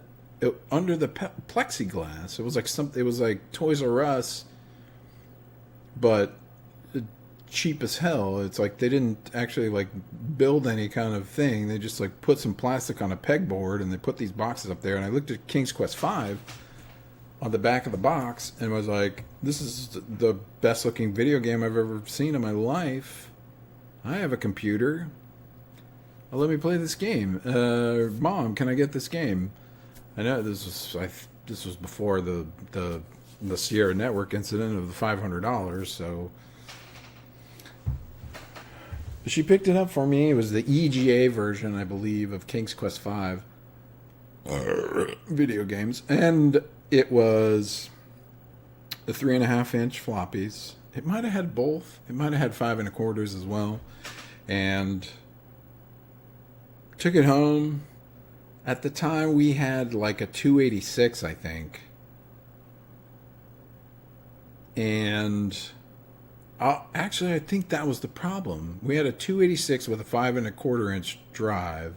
Under the plexiglass. It was like it was like Toys R Us, but cheap as hell. It's like they didn't actually like build any kind of thing. They just like put some plastic on a pegboard and they put these boxes up there. And I looked at King's Quest V on the back of the box and was like, this is the best looking video game I've ever seen in my life. I have a computer. let me play this game. Mom, can I get this game? I know this was before the Sierra Network incident of the $500. So she picked it up for me. It was the EGA version, I believe, of King's Quest V video games, and it was the 3.5-inch floppies. It might have had both. It might have had 5 1/4s as well, and took it home. At the time, we had like a 286, I think. And actually, I think that was the problem. We had a 286 with a 5 1/4-inch drive.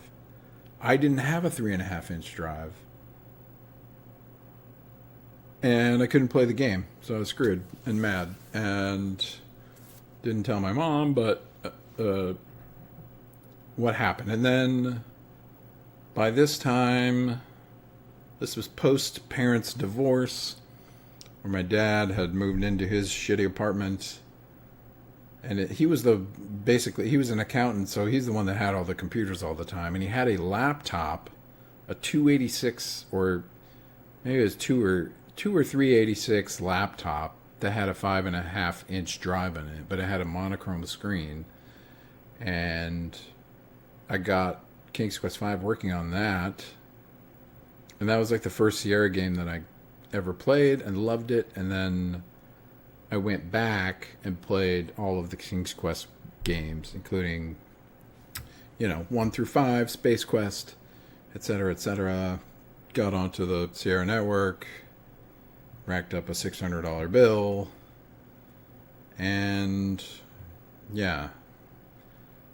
I didn't have a 3.5-inch drive. And I couldn't play the game. So I was screwed and mad. And didn't tell my mom, but what happened. And then by this time, this was post parents' divorce, where my dad had moved into his shitty apartment, and he was he was an accountant, so he's the one that had all the computers all the time, and he had a laptop, a 286, or maybe it was 2 or 386 laptop that had a 5.5-inch drive in it, but it had a monochrome screen, and I got King's Quest V working on that, and that was like the first Sierra game that I ever played and loved it. And then I went back and played all of the King's Quest games, including 1 through 5, Space Quest, etc., etc. Got onto the Sierra Network, racked up a $600 bill, and yeah.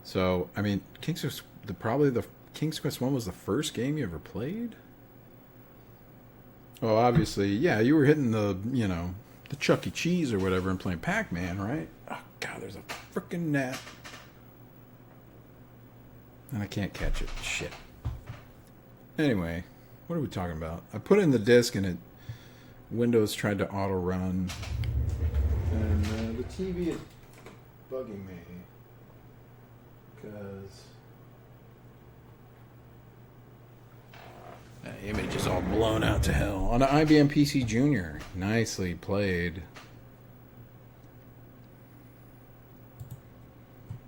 So I mean, King's Quest, the King's Quest 1 was the first game you ever played? Well, obviously, yeah, you were hitting the Chuck E. Cheese or whatever and playing Pac-Man, right? Oh, God, there's a freaking gnat. And I can't catch it. Shit. Anyway, what are we talking about? I put in the disc and Windows tried to auto-run. And the TV is bugging me. Because the image is all blown out to hell. On an IBM PC Junior. Nicely played.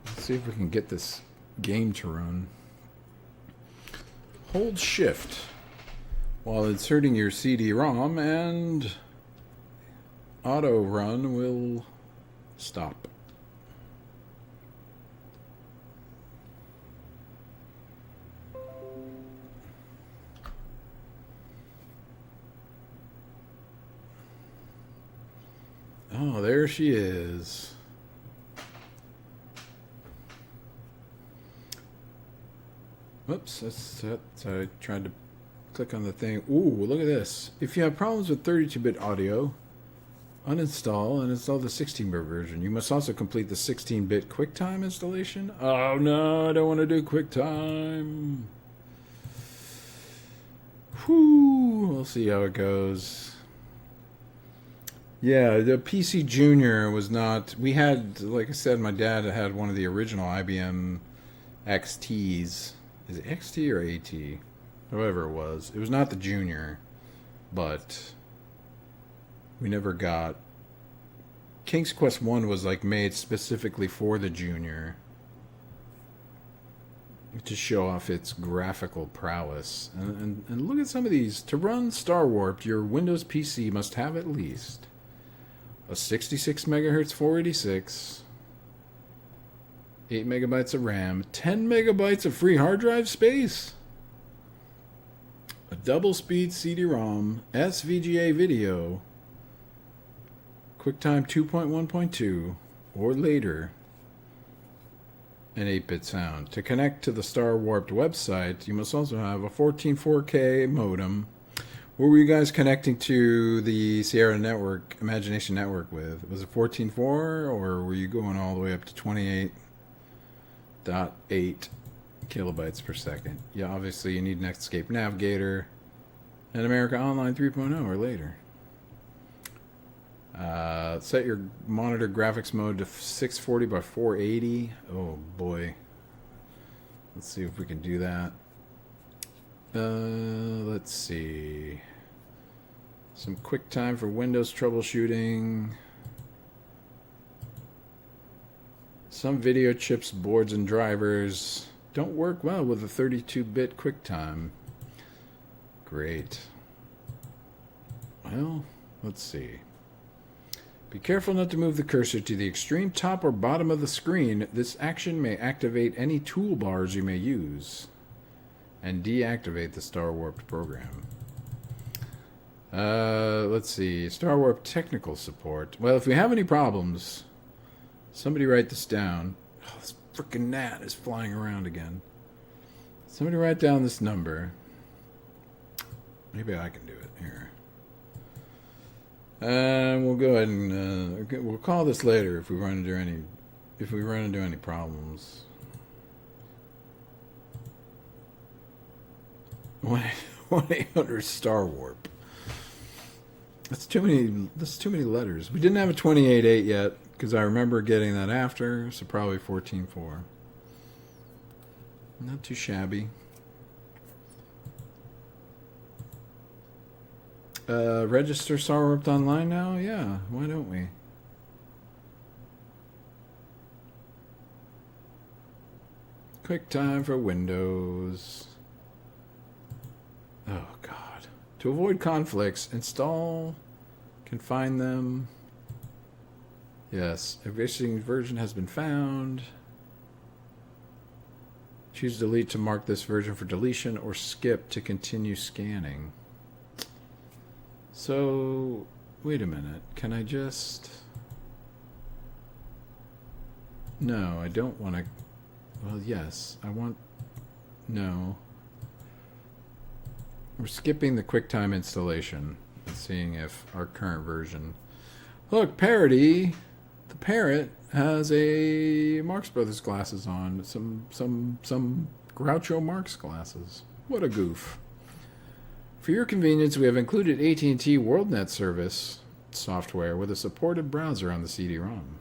Let's see if we can get this game to run. Hold Shift while inserting your CD-ROM, and auto run will stop. Oh, there she is. Whoops, I tried to click on the thing. Ooh, look at this. If you have problems with 32-bit audio, uninstall and install the 16-bit version. You must also complete the 16-bit QuickTime installation. Oh no, I don't want to do QuickTime. Whew, we'll see how it goes. Yeah, the PC Junior was not... We had, like I said, my dad had one of the original IBM XTs. Is it XT or AT? Whatever it was. It was not the Junior, but we never got... King's Quest 1 was like made specifically for the Junior to show off its graphical prowess. And look at some of these. To run Star Warped, your Windows PC must have at least a 66 megahertz 486, 8 megabytes of RAM, 10 megabytes of free hard drive space, a double speed CD-ROM, SVGA video, QuickTime 2.1.2 or later, and 8-bit sound. To connect to the Star Warped website, you must also have a 14.4K modem. What were you guys connecting to the Sierra Network, Imagination Network with? Was it 14.4 or were you going all the way up to 28.8 kilobytes per second? Yeah, obviously you need Netscape Navigator and America Online 3.0 or later. Set your monitor graphics mode to 640 by 480. Oh boy. Let's see if we can do that. Let's see. Some quick time for Windows troubleshooting. Some video chips, boards, and drivers don't work well with a 32-bit QuickTime. Great. Well, let's see. Be careful not to move the cursor to the extreme top or bottom of the screen. This action may activate any toolbars you may use and deactivate the Star Warped program. Let's see. Star Warp technical support. Well, if we have any problems, somebody write this down. Oh, this frickin' gnat is flying around again. Somebody write down this number. Maybe I can do it here. We'll go ahead and we'll call this later if we run into any problems. 1-800 Star Warp. That's too many letters. We didn't have a 28.8 yet because I remember getting that after, so probably 14.4. Not too shabby. Register Star Warped online now? Yeah, why don't we? Quick time for Windows. Oh, God. To avoid conflicts, install, confine them. Yes, existing version has been found. Choose delete to mark this version for deletion or skip to continue scanning. So, wait a minute. Can I just... No, I don't want to... Well, yes, I want... No. We're skipping the QuickTime installation and seeing if our current version... Look, Parody, the parrot, has a Marx Brothers glasses on. Some Groucho Marx glasses. What a goof. For your convenience, we have included AT&T WorldNet service software with a supported browser on the CD-ROM.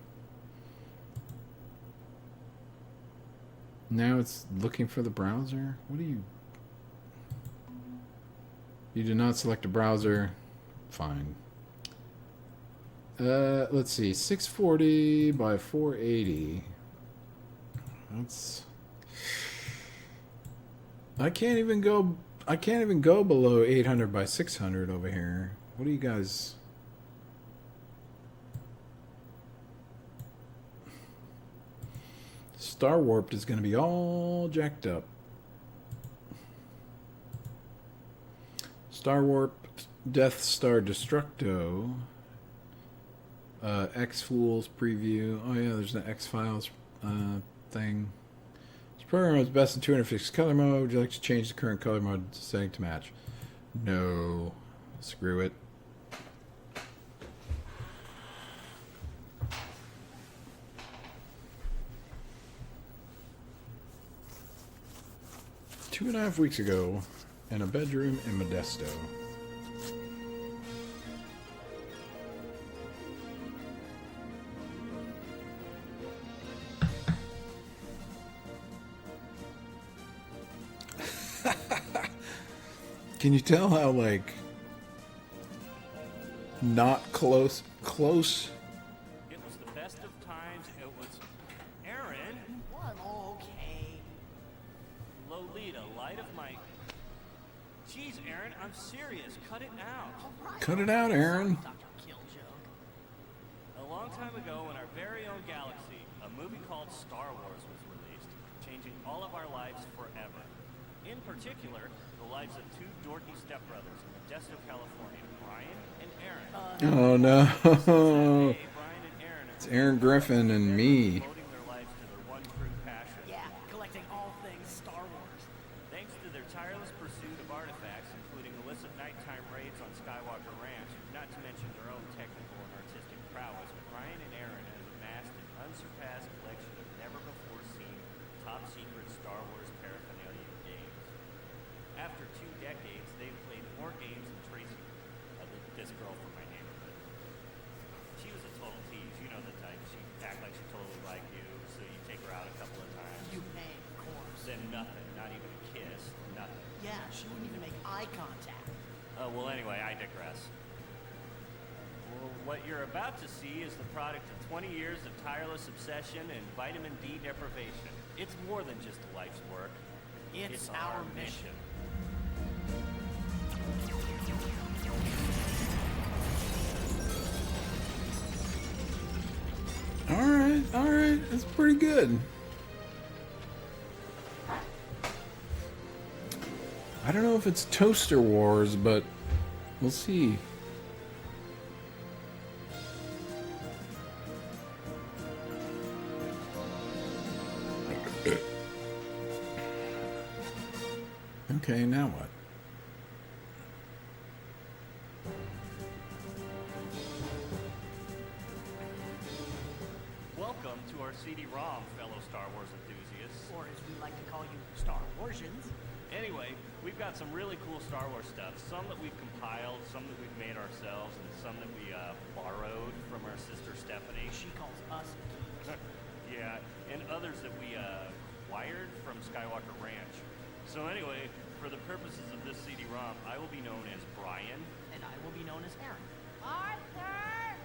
Now it's looking for the browser? What do you... You do not select a browser. Fine. Let's see. 640 by 480. That's... I can't even go below 800 by 600 over here. What do you guys... Star Warped is going to be all jacked up. Star Warped, Death Star Destructo, X-Fools preview. Oh yeah, there's the X-Files thing. This program is best in 250 color mode. Would you like to change the current color mode setting to match? No. Screw it. Two and a half weeks ago, in a bedroom in Modesto. Can you tell how, like, not close? It was the best of times. It was Aaron. What? Okay. Lolita, light of my... Jeez, Aaron, I'm serious. Cut it out. Cut it out, Aaron. Dr. Killjoke. A long time ago in our very own galaxy, a movie called Star Wars was released, changing all of our lives forever. In particular, the lives of two dorky stepbrothers in Modesto, California, Brian and Aaron. Oh no. Today, Brian and Aaron It's Aaron Griffin and me. devoting their lives to their one true passion. Yeah, collecting all things Star Wars. Thanks to their tireless pursuit of artifacts, including illicit nighttime raids on Skywalker Ranch, not to mention their own technical and artistic prowess, Brian and Aaron have amassed an unsurpassed collection of never-before-seen, top-secret Star Wars paraphernalia games. After 2 decades, they've played more games than Tracy, this girl from my neighborhood. She was a total tease, you know the type. She'd act like she totally liked you, so you take her out a couple of times. You pay, of course. Then nothing couldn't even make eye contact. Well, anyway, I digress. Well, what you're about to see is the product of 20 years of tireless obsession and vitamin D deprivation. It's more than just a life's work. It's our mission. All right, that's pretty good. I don't know if it's Toaster Wars, but we'll see. Okay, now what? Welcome to our CD-ROM, fellow Star Wars enthusiasts. Or as we like to call you, Star Warsians. Anyway, we've got some really cool Star Wars stuff. Some that we've compiled, some that we've made ourselves, and some that we borrowed from our sister Stephanie. She calls us geeks. Yeah, and others that we acquired from Skywalker Ranch. So anyway, for the purposes of this CD-ROM, I will be known as Brian. And I will be known as Aaron. Arthur!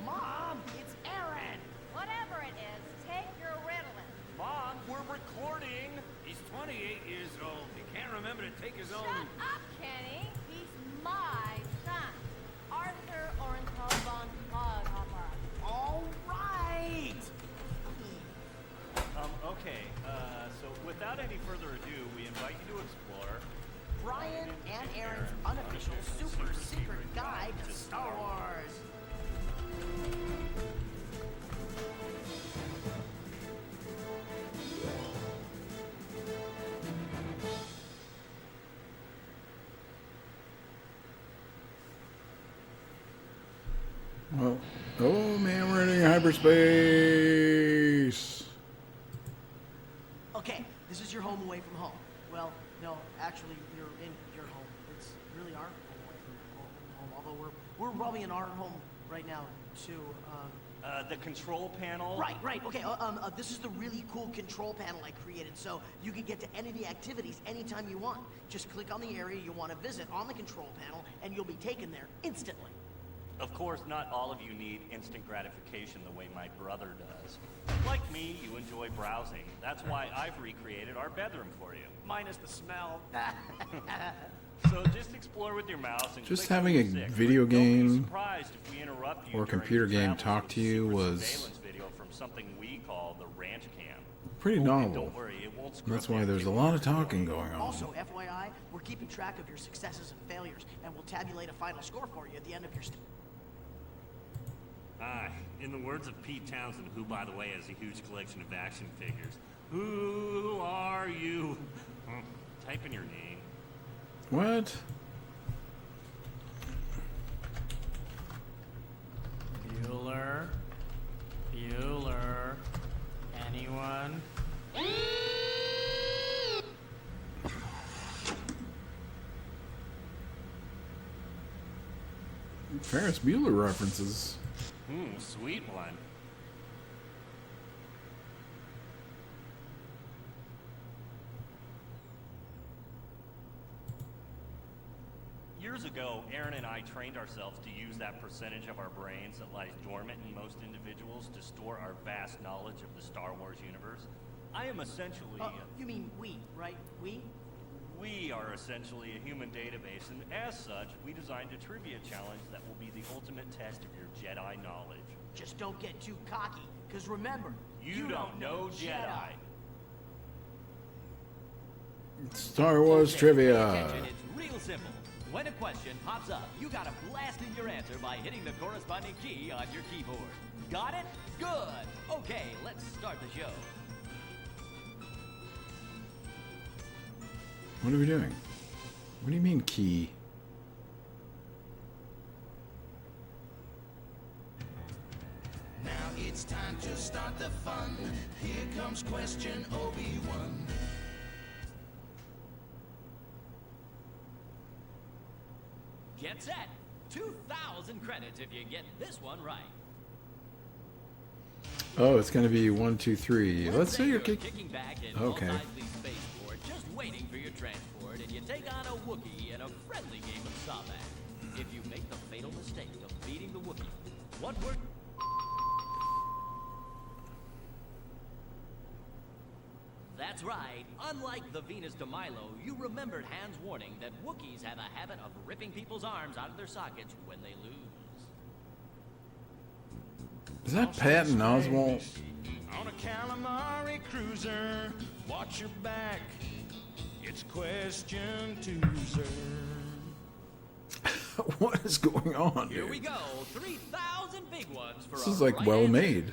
Mom, it's Aaron! Whatever it is, take your Ritalin. Mom, we're recording! He's 28 years old. He can't remember to take his own... Shut up, Kenny. He's my son. Arthur Orenthal von Clodhopper. All right! Okay, so without any further ado, we invite you to explore Brian and Aaron's unofficial super secret guide to Star Wars. Well, oh man, we're in hyperspace. Okay, this is your home away from home. Well, no, actually, you're in your home. It's really our home away from home. Although we're probably in our home right now too. the control panel. Right. Okay. This is the really cool control panel I created, so you can get to any of the activities anytime you want. Just click on the area you want to visit on the control panel, and you'll be taken there instantly. Of course, not all of you need instant gratification the way my brother does. Like me, you enjoy browsing. That's why I've recreated our bedroom for you. Minus the smell. So just explore with your mouse and Just click on having a music. video Don't be game surprised if we interrupt you or a during computer your game travels talk with to you super was surveillance video from something we call the Ranch Cam. pretty And novel. Don't worry, it won't script That's why it. there's a lot of talking going on. Also, FYI, we're keeping track of your successes and failures, and we'll tabulate a final score for you at the end of your In the words of Pete Townsend, who, by the way, has a huge collection of action figures, who are you? Type in your name. What? Bueller? Anyone? Ferris Bueller references. Sweet one. Years ago, Aaron and I trained ourselves to use that percentage of our brains that lies dormant in most individuals to store our vast knowledge of the Star Wars universe. I am essentially... You mean we, right? We? We are essentially a human database, and as such, we designed a trivia challenge that will be the ultimate test of your Jedi knowledge. Just don't get too cocky, because remember, You don't know Jedi. Star Wars Okay, trivia. attention, it's real simple. When a question pops up, you gotta blast in your answer by hitting the corresponding key on your keyboard. Got it? Good. Okay, let's start the show. What are we doing? What do you mean key? Now it's time to start the fun. Here comes question Obi-Wan. Get set. 2,000 credits if you get this one right. Oh, it's gonna be 1, 2, 3. Let's say you're kicking kicking. back in Okay. Mos Eisley spaceport, just waiting for your transport and you take on a Wookiee in a friendly game of Sawback. If you make the fatal mistake of beating the Wookiee, what work? That's right. Unlike the Venus de Milo, you remembered Han's warning that Wookiees have a habit of ripping people's arms out of their sockets when they lose. Is that Patton Oswalt? On a calamari cruiser, watch your back. It's question Tuesday. What is going on Here here? we go. 3,000 big ones for This a is like right well answer. made.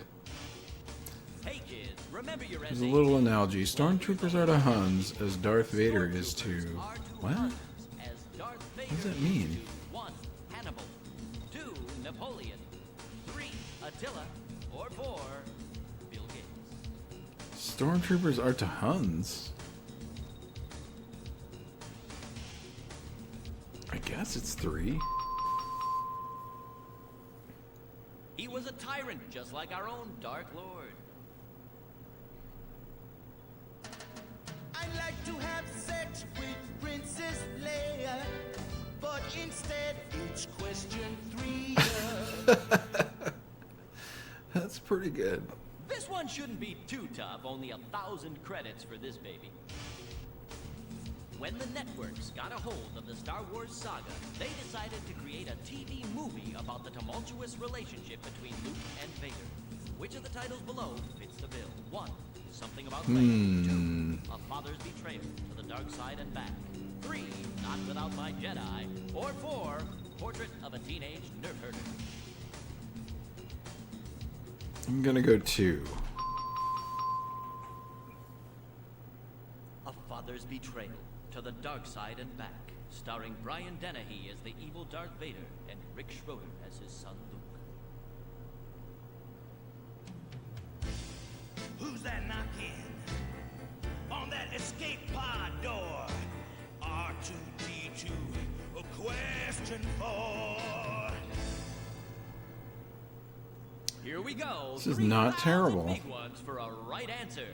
Hey kids, remember your There's a SAT. little analogy. Stormtroopers are to Huns as Darth Vader is to... Stormtroopers are to What? Huns as Darth Vader does that is mean? to 1. Hannibal, 2. Napoleon, 3. Attila, or 4. Bill Gates. Stormtroopers are to Huns? I guess it's 3. He was a tyrant, just like our own Dark Lord. I'd like to have sex with Princess Leia, but instead it's question 3. That's pretty good. This one shouldn't be too tough, only 1,000 credits for this baby. When the networks got a hold of the Star Wars saga, they decided to create a TV movie about the tumultuous relationship between Luke and Vader. Which of the titles below fits the bill? 1. Something about Leia. 2. A father's betrayal to the dark side and back. 3. Not Without My Jedi. Or 4. Portrait of a Teenage Nerf Herder. I'm gonna go 2. A father's betrayal to the dark side and back, starring Brian Dennehy as the evil Darth Vader and Rick Schroeder as his son Luke. Who's that knocking on that escape pod door? R2D2, a question 4. Here we go. This is not 3,000 terrible. Big ones for a right answer.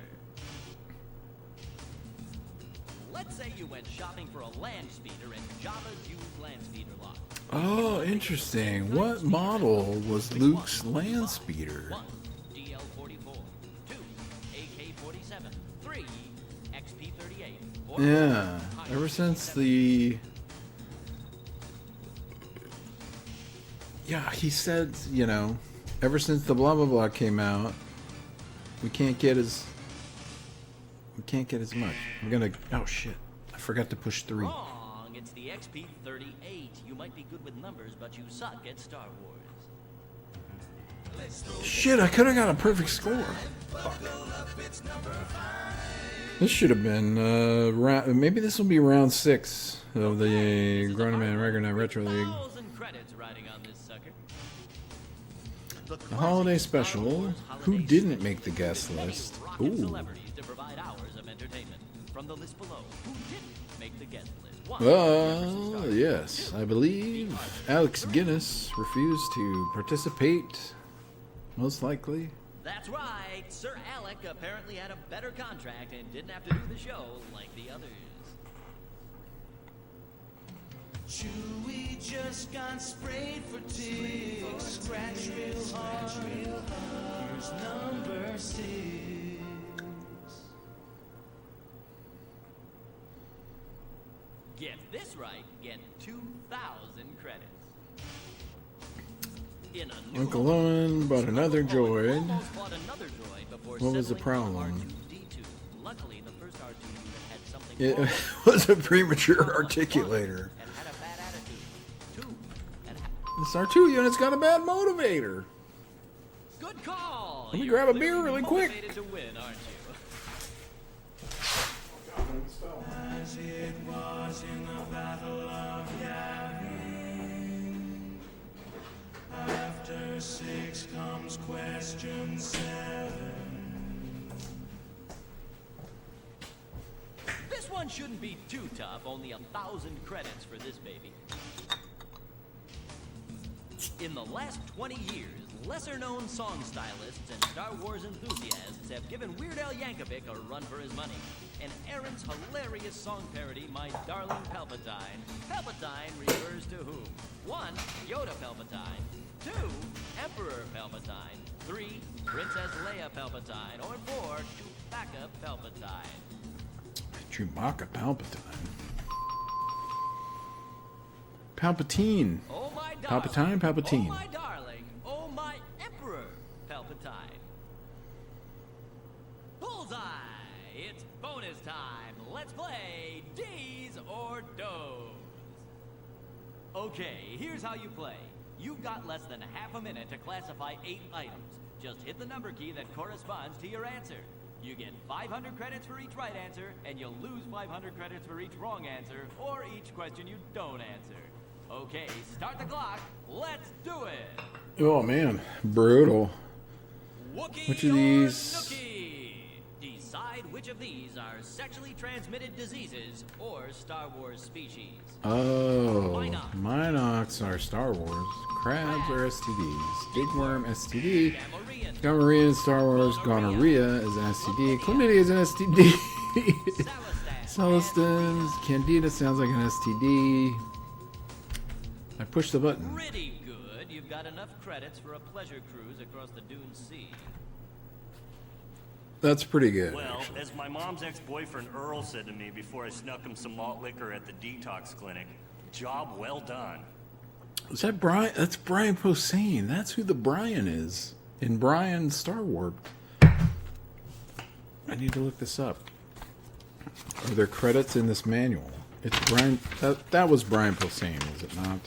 Let's say you went shopping for a land speeder and Jabba's used land speeder lock. Oh, interesting. What model was Luke's land speeder? 1. DL-44. 2. AK-47. 3. XP-38. Or Yeah, 4. ever since the... Yeah, he said, you know, ever since the blah blah blah came out, we can't get as much. I'm gonna... Oh shit, I forgot to push 3. Wrong. It's the XP-38. You might be good with numbers, but you suck at Star Wars. Shit, I could have got a perfect score. This should have been, maybe this will be round 6 of the Gruneman Record Night Retro League. 1,000 credits riding on this sucker. The holiday special. Who didn't make the guest list? Ooh. Ooh. Celebrities to provide hours of entertainment. From the list below, who didn't make the guest list? 1. Well, yes, I believe Alex Guinness refused to participate. Most likely. That's right. Sir Alec apparently had a better contract and didn't have to do the show like the others. Chewie just got sprayed for ticks. Scratch real hard. Here's number 6. Get this right, get 2,000 credits. In a New Uncle Hope, Owen bought another droid. almost bought another droid before What was the settling on problem? R2-D2. Luckily, the first R2 unit had something It wrong was a premature articulator. and had a bad attitude. 2. And This R2 unit's got a bad motivator. good call. Let me You're grab a clearly beer really quick. motivated to win, aren't you? As it was in the Battle of Yavin. After 6 comes question 7. This one shouldn't be too tough. Only 1,000 credits for this baby. In the last 20 years, lesser-known song stylists and Star Wars enthusiasts have given Weird Al Yankovic a run for his money. and Aaron's hilarious song parody, My Darling Palpatine. Palpatine refers to whom? 1. Yoda Palpatine. 2. Emperor Palpatine. 3. Princess Leia Palpatine. Or 4. Chewbacca Palpatine. Chewbacca Palpatine. Palpatine. Oh my darling. Palpatine, Palpatine. Oh my darling. Oh my Emperor Palpatine. Bullseye! It's bonus time. Let's play D's or Do's. Okay, here's how you play. You've got less than half a minute to classify 8 items. Just hit the number key that corresponds to your answer. You get 500 credits for each right answer, and you'll lose 500 credits for each wrong answer, or each question you don't answer. Okay, start the clock. Let's do it. Oh man, brutal. Wookiee Which of or these- Nookie? Decide which of these are sexually transmitted diseases or Star Wars species. Oh, Minox are Star Wars. Crabs are STDs. Digworm STD. Gamorrean, Gonorrhea in Star Wars. Gonorrhea is an STD. Chlamydia is an STD. Celestin, Celestins. Candida sounds like an STD. I pushed the button. pretty good. You've got enough credits for a pleasure cruise across the Dune Sea. That's pretty good. Well, actually. as my mom's ex-boyfriend Earl said to me before I snuck him some malt liquor at the detox clinic, job well done. Is that Brian? That's Brian Posehn. That's who the Brian is in Brian Star Wars. I need to look this up. Are there credits in this manual? It's Brian. That was Brian Posehn, was it not?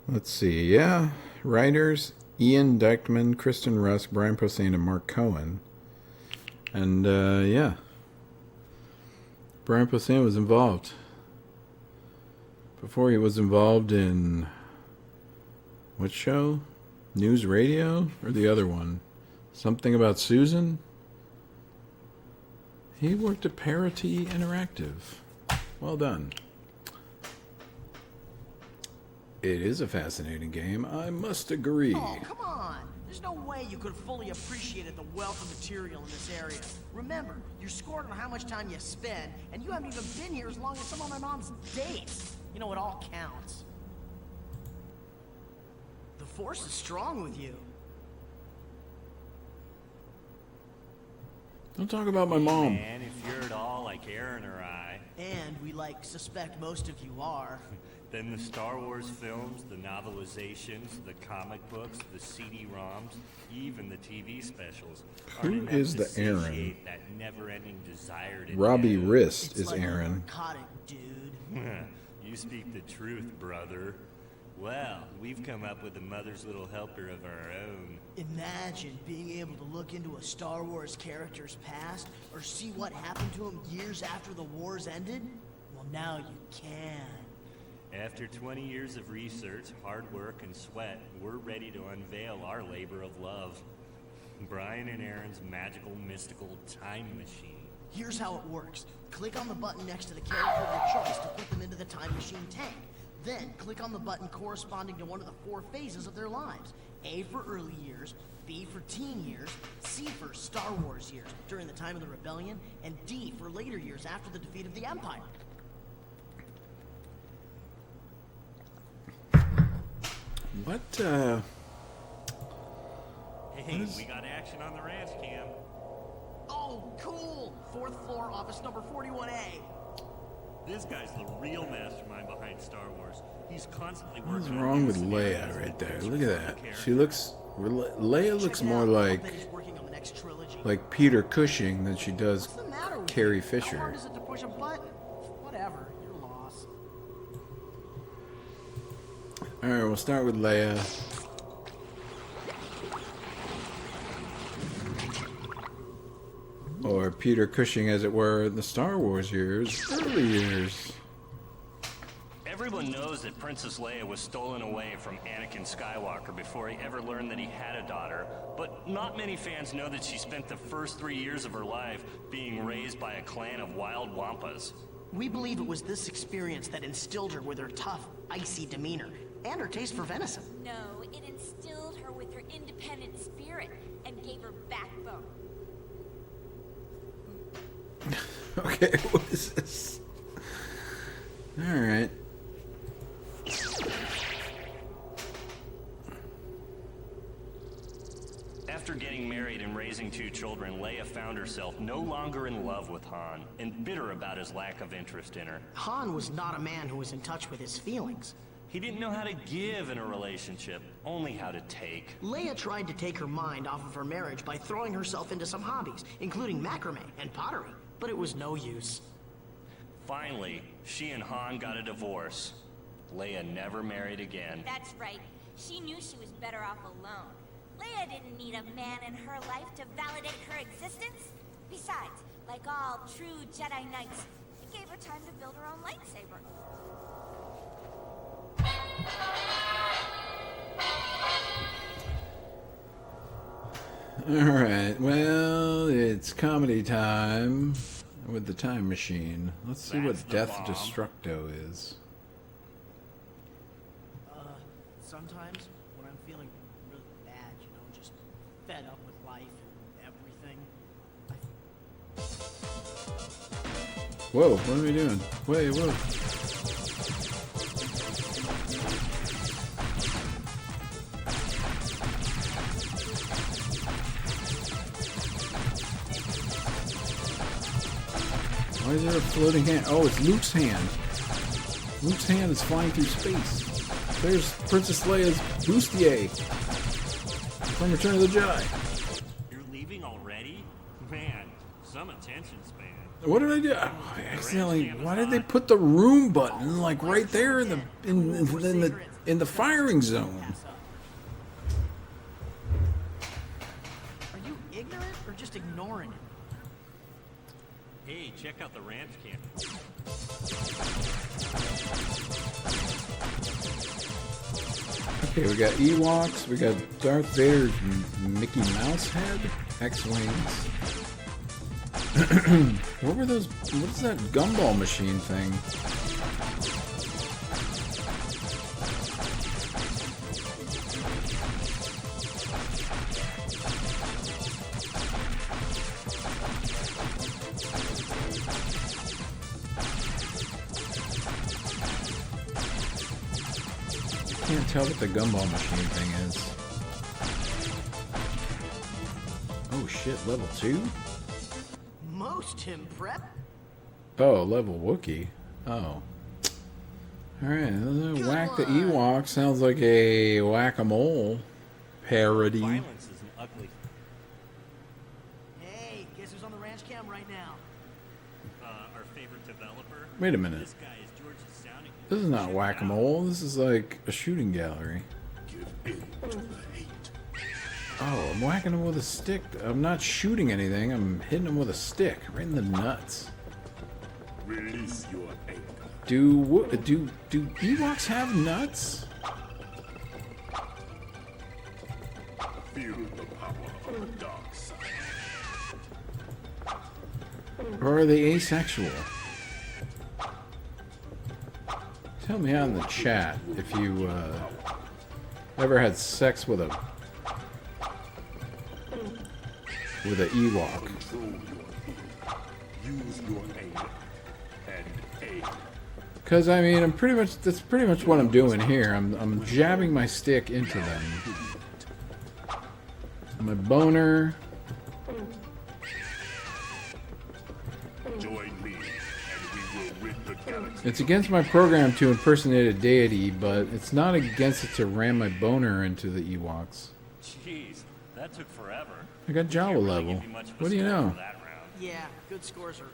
Let's see. Yeah, writers Ian Dyckman, Kristen Rusk, Brian Posehn, and Mark Cohen. And yeah, Brian Posehn was involved. Before he was involved in what show? News Radio or the other one? Something about Susan? He worked at Parity Interactive. Well done. It is a fascinating game, I must agree. Oh, come on. There's no way you could have fully appreciated the wealth of material in this area. Remember, you're scored on how much time you spend, and you haven't even been here as long as some of my mom's dates. You know, it all counts. The Force is strong with you. Don't talk about my mom. And if you're at all like Aaron or I, And we, suspect most of you are. then the Star Wars films, the novelizations, the comic books, the CD-ROMs, even the TV specials. Who aren't enough is to the Aaron? satiate that never-ending desire to Robbie know. Wrist It's is like a Aaron. narcotic, dude. You speak the truth, brother. Well, we've come up with a mother's little helper of our own. Imagine being able to look into a Star Wars character's past or see what happened to him years after the wars ended. Well, now you can. After 20 years of research, hard work, and sweat, we're ready to unveil our labor of love. Brian and Aaron's magical, mystical time machine. Here's how it works. Click on the button next to the character of your choice to put them into the time machine tank. Then, click on the button corresponding to one of the 4 phases of their lives. A for early years, B for teen years, C for Star Wars years, during the time of the rebellion, and D for later years after the defeat of the Empire. What, Hey, we got action on the ranch cam. Oh, cool! 4th floor, office number 41A. This guy's the real mastermind behind Star Wars. He's constantly working what's on wrong new with scenarios Leia and right there? adventures Look at for that. the character. She looks... Leia looks Check it more out. like... I'll finish working on the next trilogy. like Peter Cushing than she does What's the matter with Carrie you? How Fisher. hard is it to push a button? Whatever, your loss. Alright, we'll start with Leia. Or Peter Cushing, as it were, in the Star Wars years, early years. Everyone knows that Princess Leia was stolen away from Anakin Skywalker before he ever learned that he had a daughter, but not many fans know that she spent the first 3 years of her life being raised by a clan of wild wampas. We believe it was this experience that instilled her with her tough, icy demeanor, and her taste for venison. No, it instilled her with her Okay, what is this? Alright. After getting married and raising 2 children, Leia found herself no longer in love with Han and bitter about his lack of interest in her. Han was not a man who was in touch with his feelings. He didn't know how to give in a relationship, only how to take. Leia tried to take her mind off of her marriage by throwing herself into some hobbies, including macrame and pottery, but it was no use. Finally, she and Han got a divorce. Leia never married again. That's right. She knew she was better off alone. Leia didn't need a man in her life to validate her existence. Besides, like all true Jedi Knights, it gave her time to build her own lightsaber. Alright, well, it's comedy time with the time machine. Let's see That's what the Death bomb. Destructo is. Sometimes when I'm feeling really bad, you know, just fed up with life and everything, Whoa, what are we doing? Wait, whoa. Why is there a floating hand? Oh, it's Luke's hand. Luke's hand is flying through space. There's Princess Leia's bustier from Return of the Jedi. You're leaving already? Man, some attention span. What did I do? Oh, I accidentally. Why did they put the room button like right there in the firing zone? Are you ignorant or just ignoring it? Hey, check out the ranch camp. Okay, we got Ewoks, we got Darth Vader's Mickey Mouse head, X-Wings. What were those? What's that gumball machine thing? Can't tell what the gumball machine thing is. Oh shit, level 2? Most imprep. Oh, level Wookiee. Oh. Alright, Whack the Ewok sounds like a Whack-A-Mole parody. Violence is an ugly. Hey, guess who's on the ranch cam right now? Our favorite developer. Wait a minute. This guy is George's sounding. This is not Whack-A-Mole, this is like a shooting gallery. Oh, I'm whacking him with a stick. I'm not shooting anything, I'm hitting him with a stick, right in the nuts. Release your anger. Do Ewoks have nuts? Feel the power of the dark side. Or are they asexual? Tell me out in the chat if you ever had sex with a Ewok. Control your fear. Use your anger and aim. Because I mean, that's pretty much what I'm doing here. I'm jabbing my stick into them. My boner. Join me, and we will rid the galaxy. It's against my program to impersonate a deity, but it's not against it to ram my boner into the Ewoks. Jeez, that took forever. I got Jawa Can't really level. give you much of a What do you score know? for that round. Yeah, good scores are earned.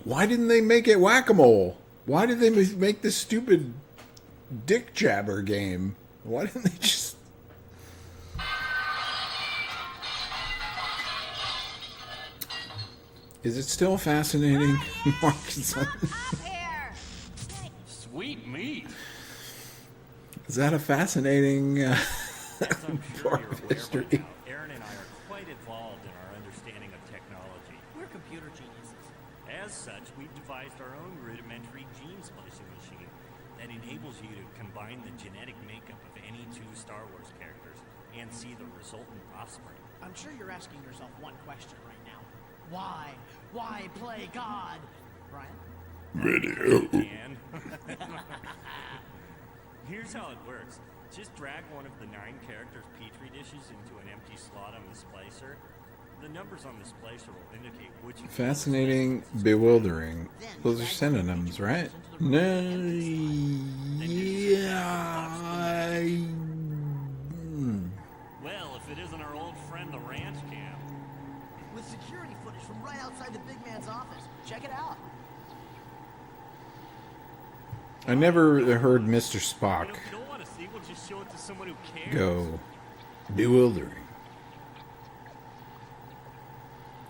Why didn't they make it Whack-A-Mole? Why did they make this stupid dick jabber game? Why didn't they just... Is it still fascinating, Marcus? Up here! Sweet meat. Is that a fascinating As I'm sure part you're of aware by history? now, Aaron and I are quite involved in our understanding of technology. We're computer geniuses. As such, we've devised our own rudimentary gene splicing machine that enables enables you to combine the genetic makeup of any two Star Wars characters and see the resultant offspring. I'm sure you're asking yourself one question right now. Why? Why play God? Brian? Video. And here's how it works. Just drag one of the 9 characters' petri dishes into an empty slot on the splicer. The numbers on the splicer will indicate which... Fascinating, bewildering. Those are synonyms, right? No. Yeah. Well, if it isn't our old friend, the ranch cam. With security footage from right outside the big man's office. Check it out. I never heard Mr. You Spock know, if you don't want to see, we'll just show it to someone who cares. go bewildering.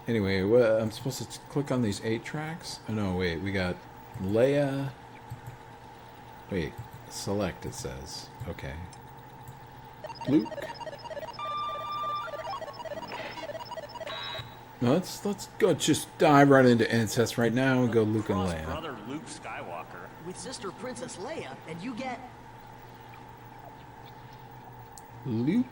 Anyway, I'm supposed to click on these 8 tracks? Oh no, wait, we got Leia. Wait, select it says. Okay. Luke. No, let's go. Just dive right into Incest right now and go Luke and Cross Leia. brother Luke Skywalker. With sister Princess Leia, and you get... Lukia.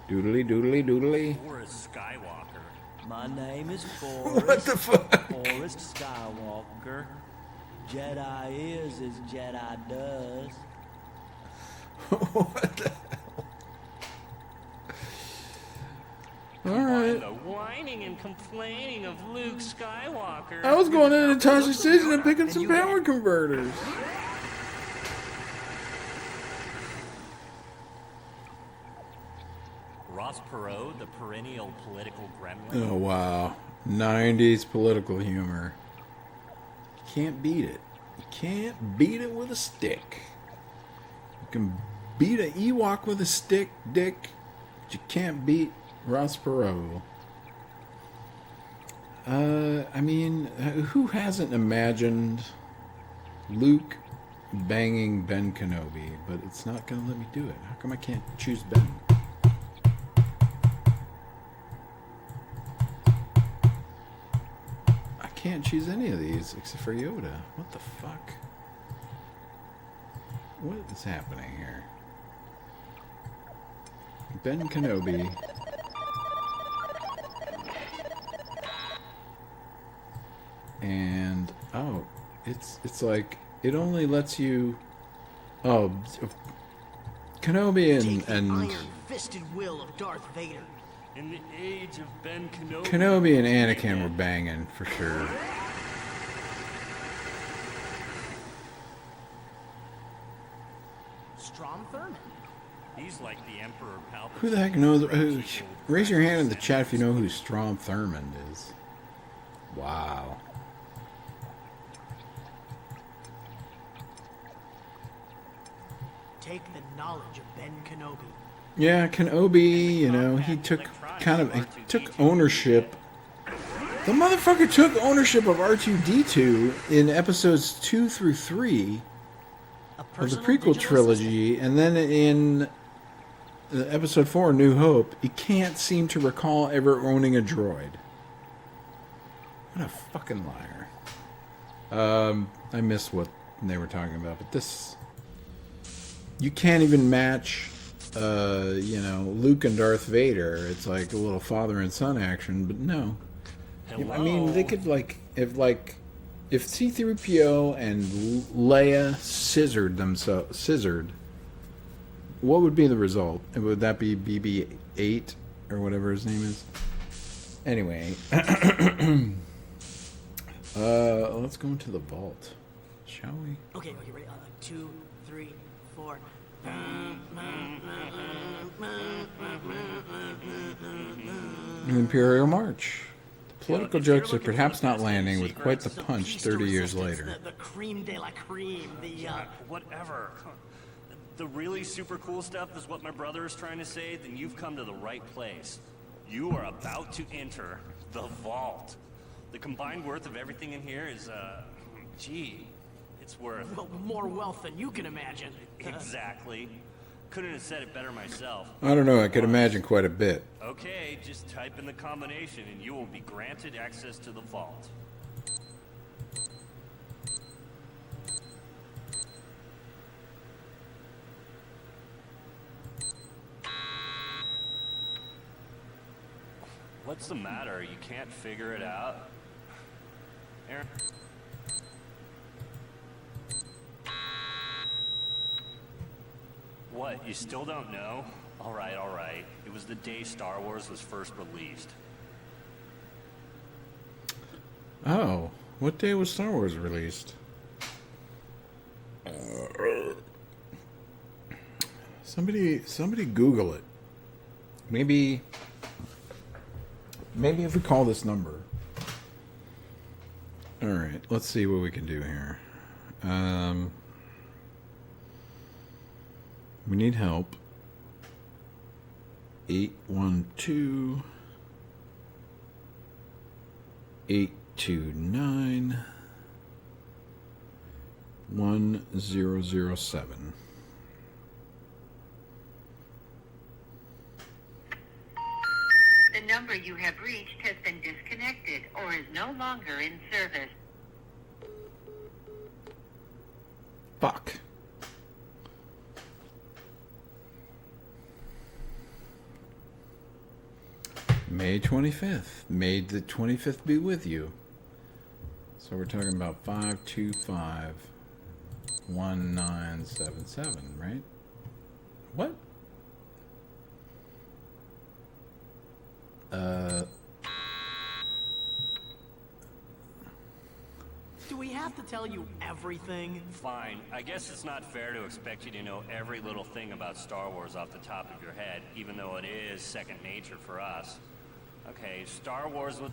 Doodly doodly doodly. Forrest Skywalker. My name is Forrest. What the fuck? Forrest Skywalker. Jedi is as Jedi does. What the hell? Alright. The whining and complaining of Luke Skywalker. I was going into Natasha Station and picking some power converters. Ross Perot, the perennial political gremlin. Oh, wow. 90s political humor. You can't beat it. You can't beat it with a stick. You can beat an Ewok with a stick, Dick, but you can't beat Ross Perot. I mean, who hasn't imagined Luke banging Ben Kenobi? But it's not going to let me do it. How come I can't choose Ben? I can't choose any of these except for Yoda. What the fuck? What is happening here? Ben Kenobi. And oh, it's like it only lets you Kenobi Take the and iron-fisted will of Darth Vader. In the age of Ben Kenobi. Kenobi and Anakin were banging for sure. Strom Thurmond. He's like the Emperor Palpatine. Who the heck knows? Raise your hand in the chat if you know who Strom Thurmond is. Wow. Take the knowledge of Ben Kenobi. Yeah, Kenobi, you know, he took ownership. The motherfucker took ownership of R2-D2 in episodes 2 through 3 A of the personal prequel digital trilogy, and then in episode 4, New Hope, he can't seem to recall ever owning a droid. What a fucking liar. I missed what they were talking about, but this... You can't even match, you know, Luke and Darth Vader. It's like a little father and son action, but no. Hello. I mean, they could, if C-3PO and Leia scissored, what would be the result? Would that be BB-8 or whatever his name is? Anyway, let's go into the vault, shall we? Okay, ready? 2, 3, 4. Imperial March. Political jokes are perhaps not landing with quite the punch 30 years later. The cream de la cream. Whatever. The really super cool stuff is what my brother is trying to say, then you've come to the right place. You are about to enter the vault. The combined worth of everything in here is, gee, it's worth... Well, more wealth than you can imagine. Exactly. Couldn't have said it better myself. I don't know, I could imagine quite a bit. Okay, just type in the combination and you will be granted access to the vault. What's the matter? You can't figure it out? Aaron? What, you still don't know? All right, all right. It was the day Star Wars was first released. Oh, what day was Star Wars released? Somebody Google it. Maybe if we call this number. All right, let's see what we can do here. We need help. 812 829 1007. The number you have reached has been disconnected or is no longer in service. Fuck. May 25th. May the 25th be with you. So we're talking about 525 1977, right? What? Do we have to tell you everything? Fine. I guess it's not fair to expect you to know every little thing about Star Wars off the top of your head, even though it is second nature for us. Okay, Star Wars was...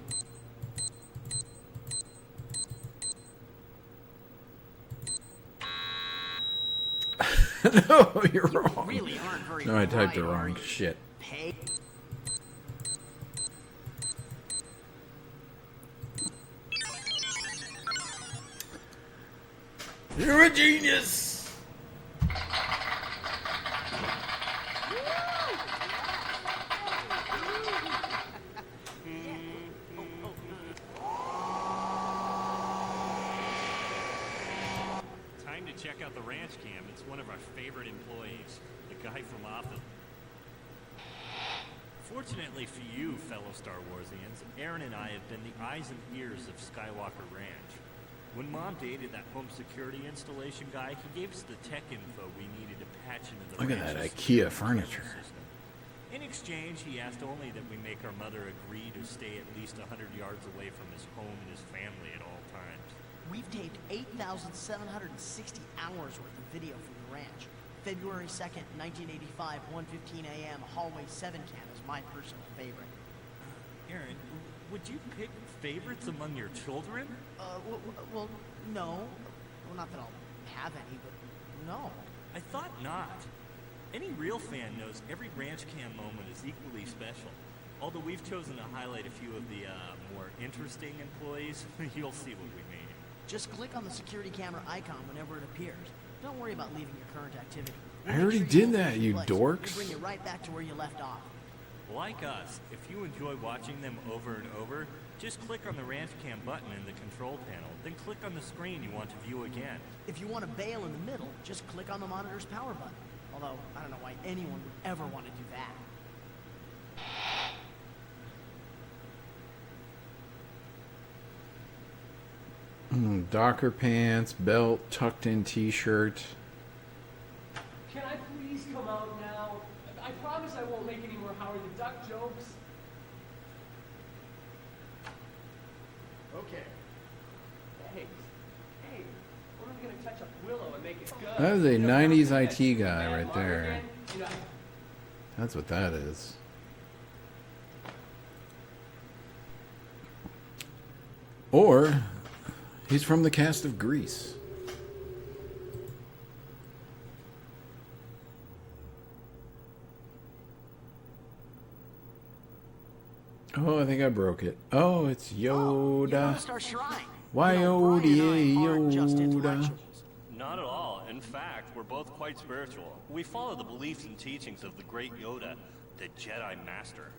No, you're wrong. Really aren't very No, I typed bright, it are wrong. you? Shit. Pay. You're a genius. Time to check out the ranch cam. It's one of our favorite employees, the guy from Office. Fortunately for you, fellow Star Warsians, Aaron and I have been the eyes and ears of Skywalker Ranch. When Mom dated that home security installation guy, he gave us the tech info we needed to patch into the Look at that ranch's IKEA security furniture. system. In exchange, he asked only that we make our mother agree to stay at least 100 yards away from his home and his family at all times. We've taped 8,760 hours worth of video from the ranch. February 2nd, 1985, 1:15 a.m. Hallway 7 cam is my personal favorite. Aaron, would you pick favorites among your children? Well, no. Well, not that I'll have any, but no. I thought not. Any real fan knows every ranch cam moment is equally special. Although we've chosen to highlight a few of the more interesting employees, you'll see what we mean. Just click on the security camera icon whenever it appears. Don't worry about leaving your current activity. I already did that, you dorks. We'll bring you right back to where you left off. Like us, if you enjoy watching them over and over, just click on the ranch cam button in the control panel, then click on the screen you want to view again. If you want to bail in the middle, just click on the monitor's power button. Although, I don't know why anyone would ever want to do that. Docker pants, belt, tucked in t-shirt. Can I please come out now? I promise I won't make any more Howard the Duck jokes. Okay. Hey, when are we gonna touch up Willow and make it good? That is a You know, 90s that IT guy bad right luck there. again? You know, That's what that is. Or he's from the cast of Grease. Oh, I think I broke it. Oh, it's You want Yoda. to start Shrine? Why You know, Brian and I aren't just Yoda? intellectuals. Not at all. In fact, we're both quite spiritual. We follow the beliefs and teachings of the great Yoda, the Jedi Master.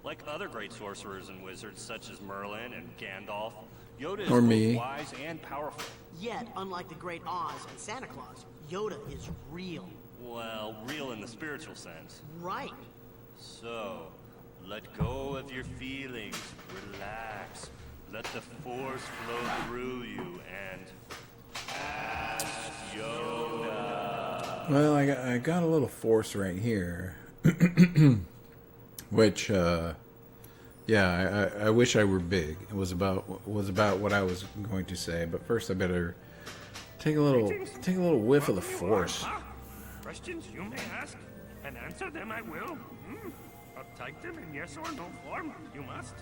Like other great sorcerers and wizards such as Merlin and Gandalf, Yoda is Or both me. wise and powerful. Yet, unlike the great Oz and Santa Claus, Yoda is real. Well, real in the spiritual sense. Right. So, Let go of your feelings. Relax. Let the force flow through you and ask Yoda. Well, I got a little force right here, which, yeah, I wish I were big. It was about what I was going to say, but first I better take a little whiff of the force. Questions you may ask, and answer them I will. I'll type them in yes or no form. You must.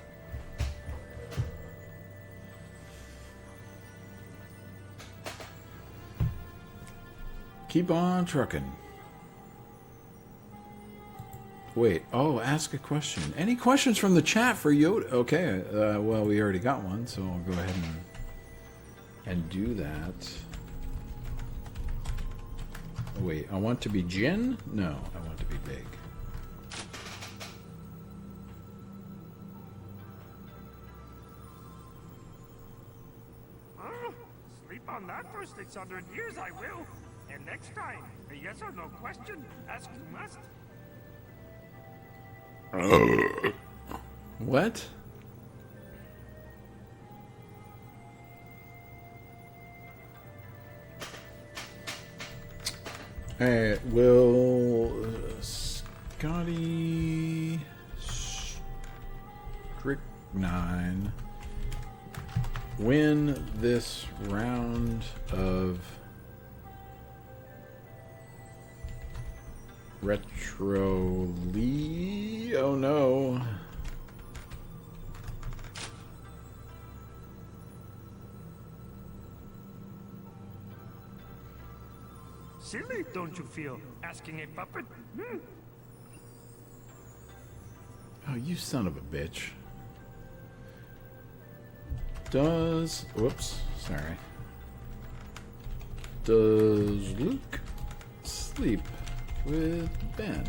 Keep on trucking. Wait, oh, ask a question. Any questions from the chat for Yoda? Okay, well, we already got one, so I'll go ahead and do that. Oh, wait, I want to be Jin? No, I want to be big. Sleep on that for 600 years, I will. And next time, a yes or no question, ask you must. What? Alright, will Scotty Strychnine win this round of Retro Lee? Oh no. Silly, don't you feel, asking a puppet? Oh, you son of a bitch. Does... Whoops, sorry. Does Luke sleep with Ben?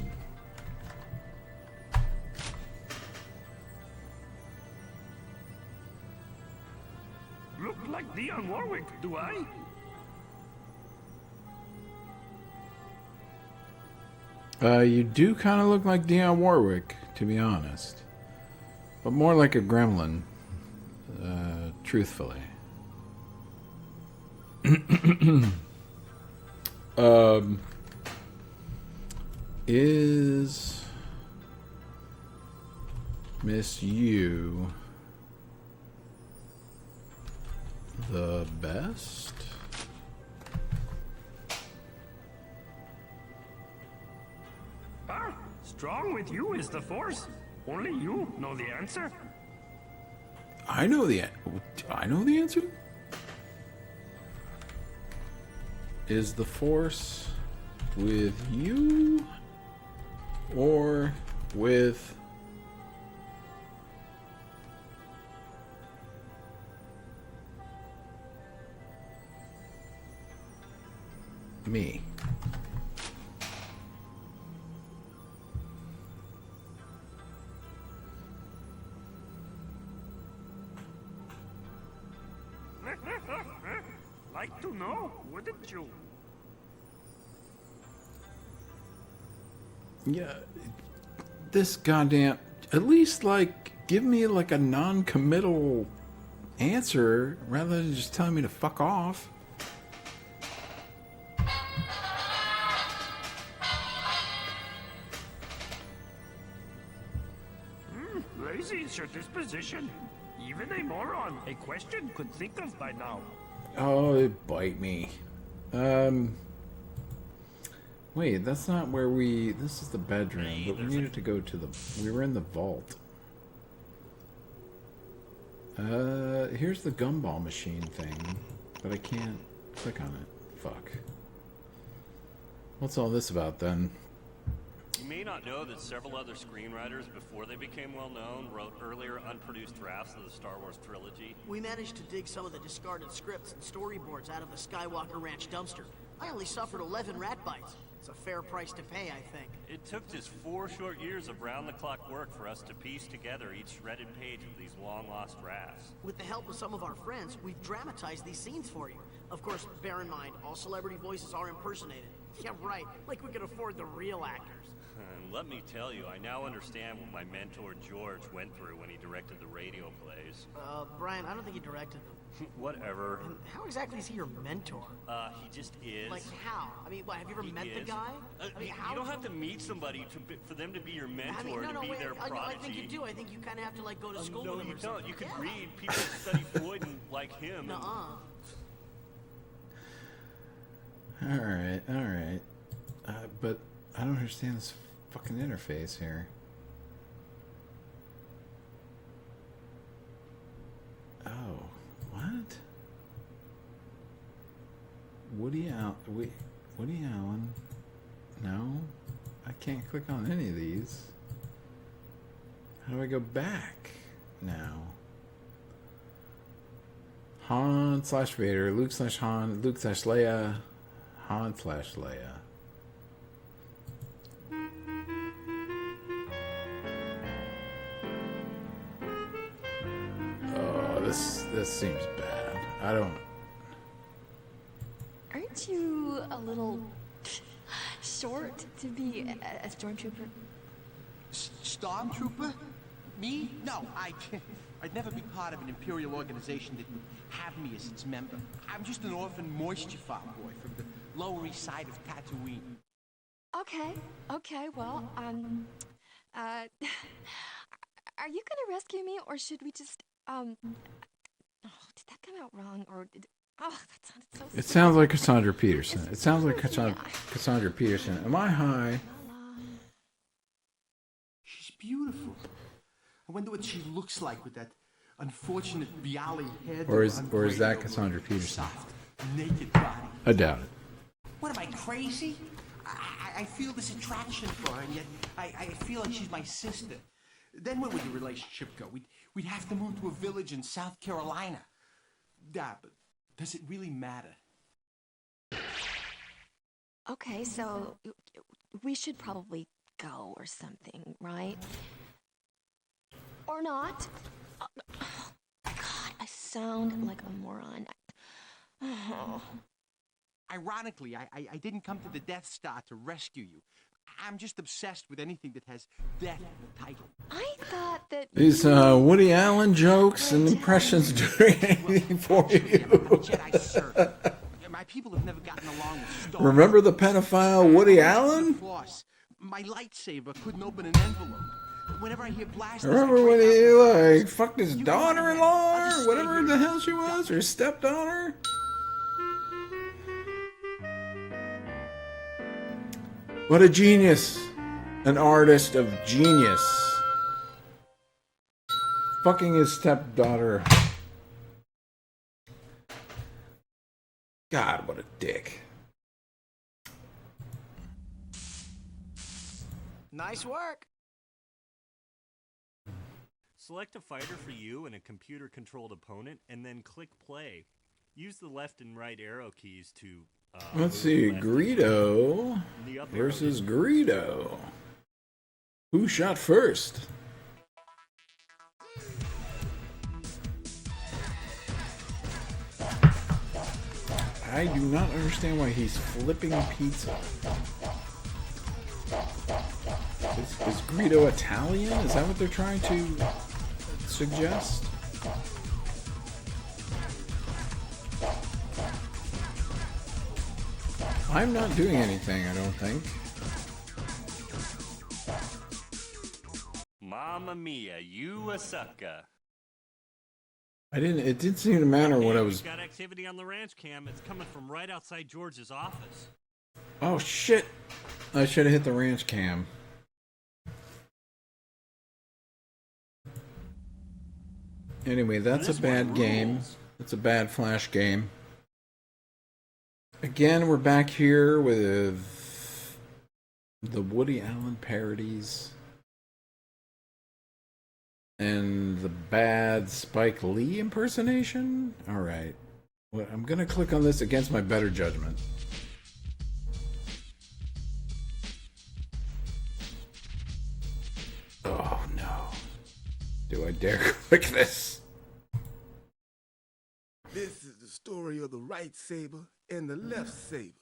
Look like Dionne Warwick, do I? You do kind of look like Dionne Warwick, to be honest. But more like a gremlin, truthfully. Is Miss You the best? Strong with you is the Force. Only you know the answer. I know the answer. Is the Force with you or with me? Like to know, wouldn't you? Yeah, this goddamn... At least, like, give me, like, a non-committal answer rather than just telling me to fuck off. Lazy is your disposition. Even a moron, a question could think of by now. Oh, it bite me. Wait, that's not where we... This is the bedroom, but we needed to go to the... We were in the vault. Here's the gumball machine thing, but I can't click on it. Fuck. What's all this about, then? You may not know that several other screenwriters, before they became well-known, wrote earlier unproduced drafts of the Star Wars trilogy. We managed to dig some of the discarded scripts and storyboards out of the Skywalker Ranch dumpster. I only suffered 11 rat bites. It's a fair price to pay, I think. It took just 4 short years of round-the-clock work for us to piece together each shredded page of these long-lost drafts. With the help of some of our friends, we've dramatized these scenes for you. Of course, bear in mind, all celebrity voices are impersonated. Yeah, right, like we could afford the real actors. And let me tell you, I now understand what my mentor George went through when he directed the radio plays. Brian, I don't think you directed them. Whatever. And how exactly is he your mentor? He just is. Like how? I mean, what, have you ever met the is. guy? I mean, how? You don't have to meet somebody for them to be your mentor, I mean, no, to be wait, their I prodigy. think you do. I think you kind of have to, like, go to school No, with him you or don't. something. You could Yeah. read people who study Freud and like him. Nuh-uh. Alright. But I don't understand this fucking interface here. Oh, what? Woody Allen? No, I can't click on any of these. How do I go back now? Han/Vader, Luke/Han, Luke/Leia, Han/Leia. Oh, this seems bad. I don't. Aren't you a little short to be a stormtrooper? Stormtrooper? Me? No, I'd never be part of an Imperial organization that would have me as its member. I'm just an orphan moisture farm boy from the Lower East Side of Tatooine. Okay, well, are you gonna rescue me, or should we just, oh, did that come out wrong, or oh, that sounded so It sounds like Cassandra Peterson. It sounds like Cassandra Peterson. Am I high? She's beautiful. I wonder what she looks like with that unfortunate Bialy head. Or is that Cassandra Peterson? Soft, naked body. I doubt it. What, am I crazy? I feel this attraction for her, and yet I feel like she's my sister. Then where would the relationship go? We'd have to move to a village in South Carolina. Yeah, but does it really matter? Okay, so we should probably go or something, right? Or not? God, I sound like a moron. Ironically, I didn't come to the Death Star to rescue you. I'm just obsessed with anything that has death in the title. I thought that These Woody Allen jokes and impressions doing anything for you? Jedi servant. My people have never gotten along with Star Wars. Remember the pedophile Woody Allen? Force. My lightsaber couldn't open an envelope. Whenever I hear blasters, Remember when he like fucked his daughter-in-law or whatever the hell she was, or stepdaughter? What a genius. An artist of genius. Fucking his stepdaughter. God, what a dick. Nice work. Select a fighter for you and a computer-controlled opponent, and then click play. Use the left and right arrow keys to... Let's see, Greedo versus Greedo. Who shot first? I do not understand why he's flipping pizza. Is Greedo Italian? Is that what they're trying to suggest? I'm not doing anything, I don't think. Mamma mia, you a sucker. It didn't seem to matter what I was... Got activity on the ranch cam. It's coming from right outside George's office. Oh shit! I should have hit the ranch cam. Anyway, that's a bad game. It's a bad Flash game. Again, we're back here with the Woody Allen parodies and the bad Spike Lee impersonation. All right, well, I'm gonna click on this against my better judgment. Oh no! Do I dare click this? This is the story of the right saber and the left saber.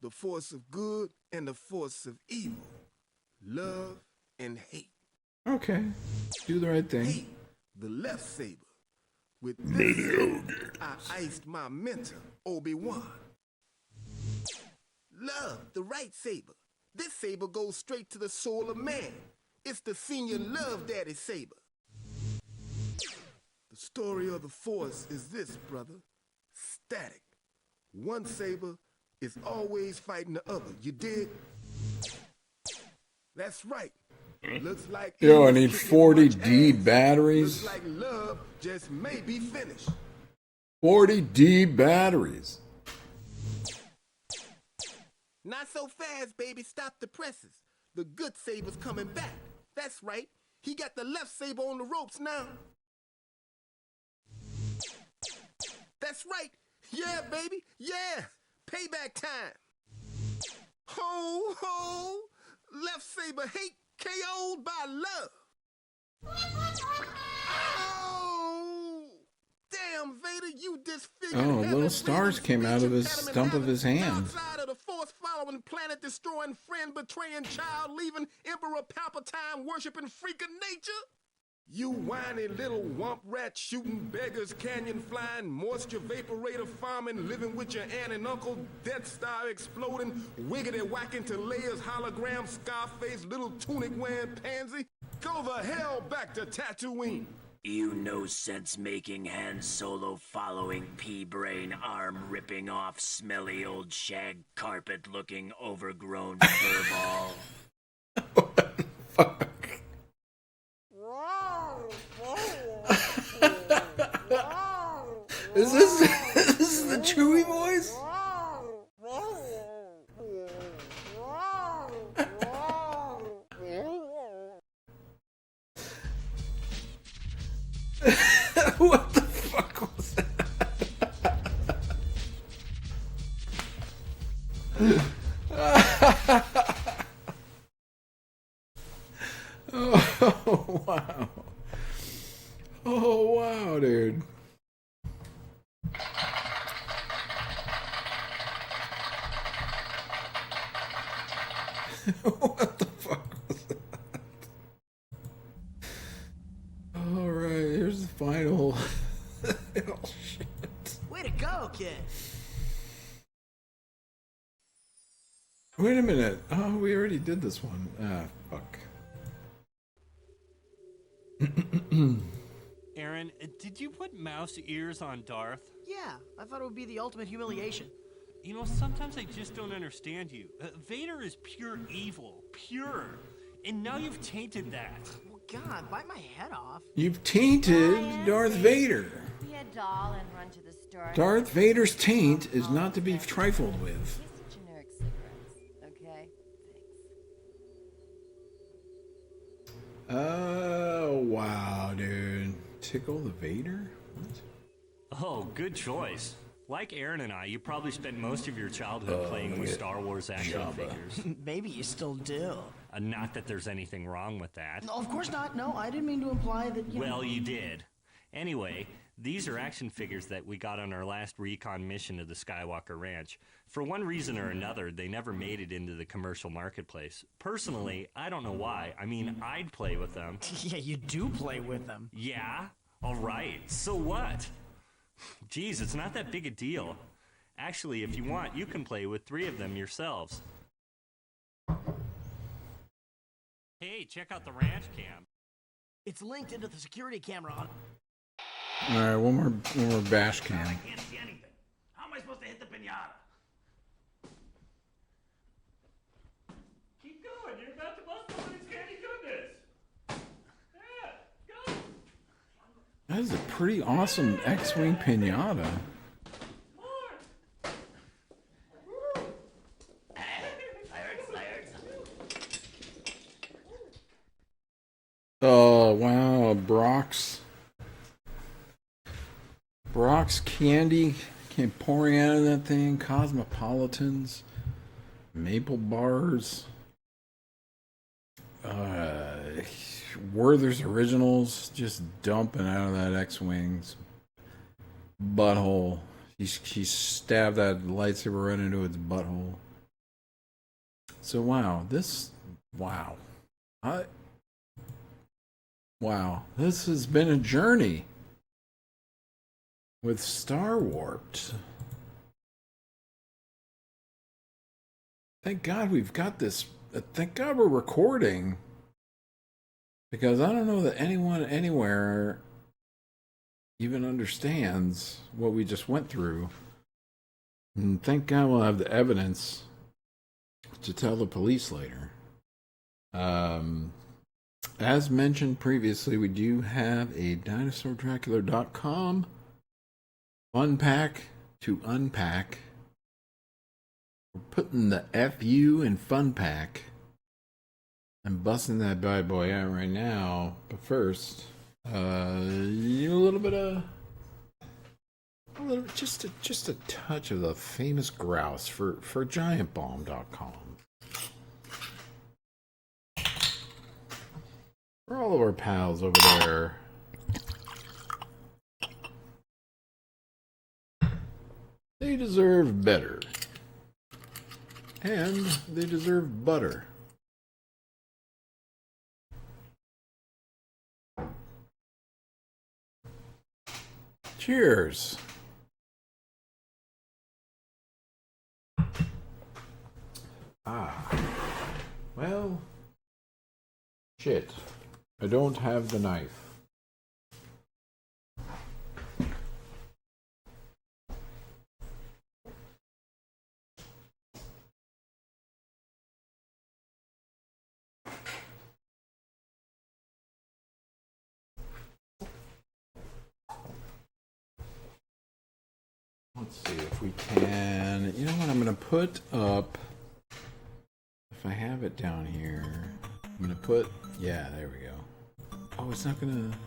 The force of good and the force of evil. love, and hate. Okay. Do the right thing. Hate the left saber. With this saber, I iced my mentor, Obi-Wan. Love the right saber. This saber goes straight to the soul of man. It's the senior love daddy saber. The story of the Force is this, brother. Static. One saber is always fighting the other. You dig? That's right. Looks like Yo, I need 40D batteries. Looks like love just may be finished. 40D batteries. Not so fast, baby. Stop the presses. The good saber's coming back. That's right. He got the left saber on the ropes now. That's right. Yeah, baby. Yeah. Payback time. Ho, ho. Left saber hate KO'd by love. Oh. Damn, Vader, you disfigured. Oh, heaven. little stars came out of his stump of his hand. Outside of the Force following, planet destroying, friend betraying, child leaving, Emperor Palpatine worshiping freak of nature. You whiny little womp rat shooting, beggars canyon flying, moisture vaporator farming, living with your aunt and uncle, Death Star exploding, wiggity whacking to layers, hologram, Scarface, little tunic wearing pansy. Go the hell back to Tatooine. You no sense making Han Solo following P-brain arm ripping off smelly old shag carpet looking overgrown furball. Is this the Chewie voice? What the fuck was that? Oh, wow. Oh, wow, dude. What the fuck was that? Alright, here's the final. Oh, shit. Way to go, kid. Wait a minute. Oh, we already did this one. Ah, fuck. Aaron, did you put mouse ears on Darth? Yeah, I thought it would be the ultimate humiliation. You know, sometimes I just don't understand you. Vader is pure evil. Pure. And now you've tainted that. Well, God, bite my head off. You've tainted Darth Vader. Be a doll and run to the store. Darth Vader's taint is not to be trifled with. Taste of generic cigarettes, okay? Oh, wow, dude. Tickle the Vader? What? Oh, good choice. Like Aaron and I, you probably spent most of your childhood playing with Star Wars action figures. Maybe you still do. Not that there's anything wrong with that. No, of course not. No, I didn't mean to imply that, you know. Well, you did. Anyway, these are action figures that we got on our last recon mission to the Skywalker Ranch. For one reason or another, they never made it into the commercial marketplace. Personally, I don't know why. I mean, I'd play with them. Yeah, you do play with them. Yeah? All right. So what? Geez, it's not that big a deal. Actually, if you want, you can play with 3 of them yourselves. Hey, check out the ranch cam. It's linked into the security camera on. Alright, one more bash cam. I can't see anything. How am I supposed to hit the pinata? Keep going. You're about to bust somebody's candy goodness. Yeah, go. That is a pretty awesome X-Wing pinata. Oh, wow, Brock's candy came pouring out of that thing. Cosmopolitans, maple bars, Werther's Originals just dumping out of that X-Wing's butthole. He stabbed that lightsaber right into its butthole. So wow, wow. Wow, this has been a journey with Star Warped. Thank God we've got this. Thank God we're recording. Because I don't know that anyone anywhere even understands what we just went through. And thank God we'll have the evidence to tell the police later. As mentioned previously, we do have a dinosaurdracula.com fun pack to unpack. We're putting the FU in fun pack. I'm busting that bad boy out right now, but first, just a touch of the famous grouse for GiantBomb.com. For all of our pals over there. They deserve better. And they deserve butter. Cheers. Well, shit. I don't have the knife. Let's see if we can. You know what? I'm going to put up. If I have it down here, I'm going to put. Yeah, there we go. Oh, it's not going to.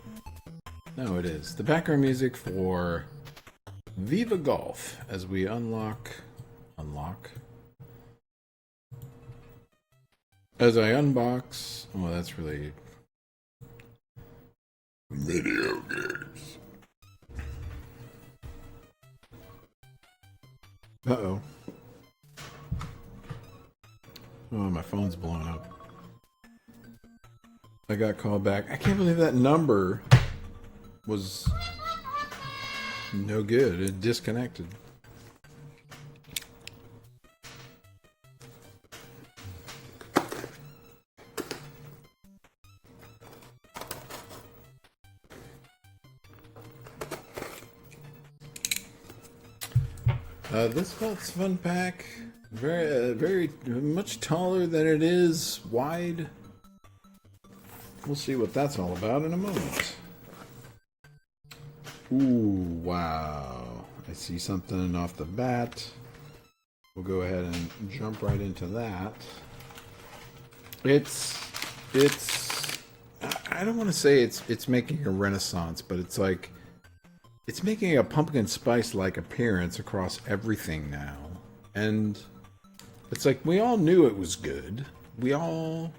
No, it is. The background music for Viva Golf as we unlock. As I unbox. Well, that's really. Video games. Uh-oh. Oh, my phone's blowing up. I got called back. I can't believe that number was no good. It disconnected. This Vault's Fun Pack, very much taller than it is wide. We'll see what that's all about in a moment. Ooh, wow. I see something off the bat. We'll go ahead and jump right into that. I don't want to say it's making a renaissance, but it's like, it's making a pumpkin spice-like appearance across everything now. And it's like, we all knew it was good. We all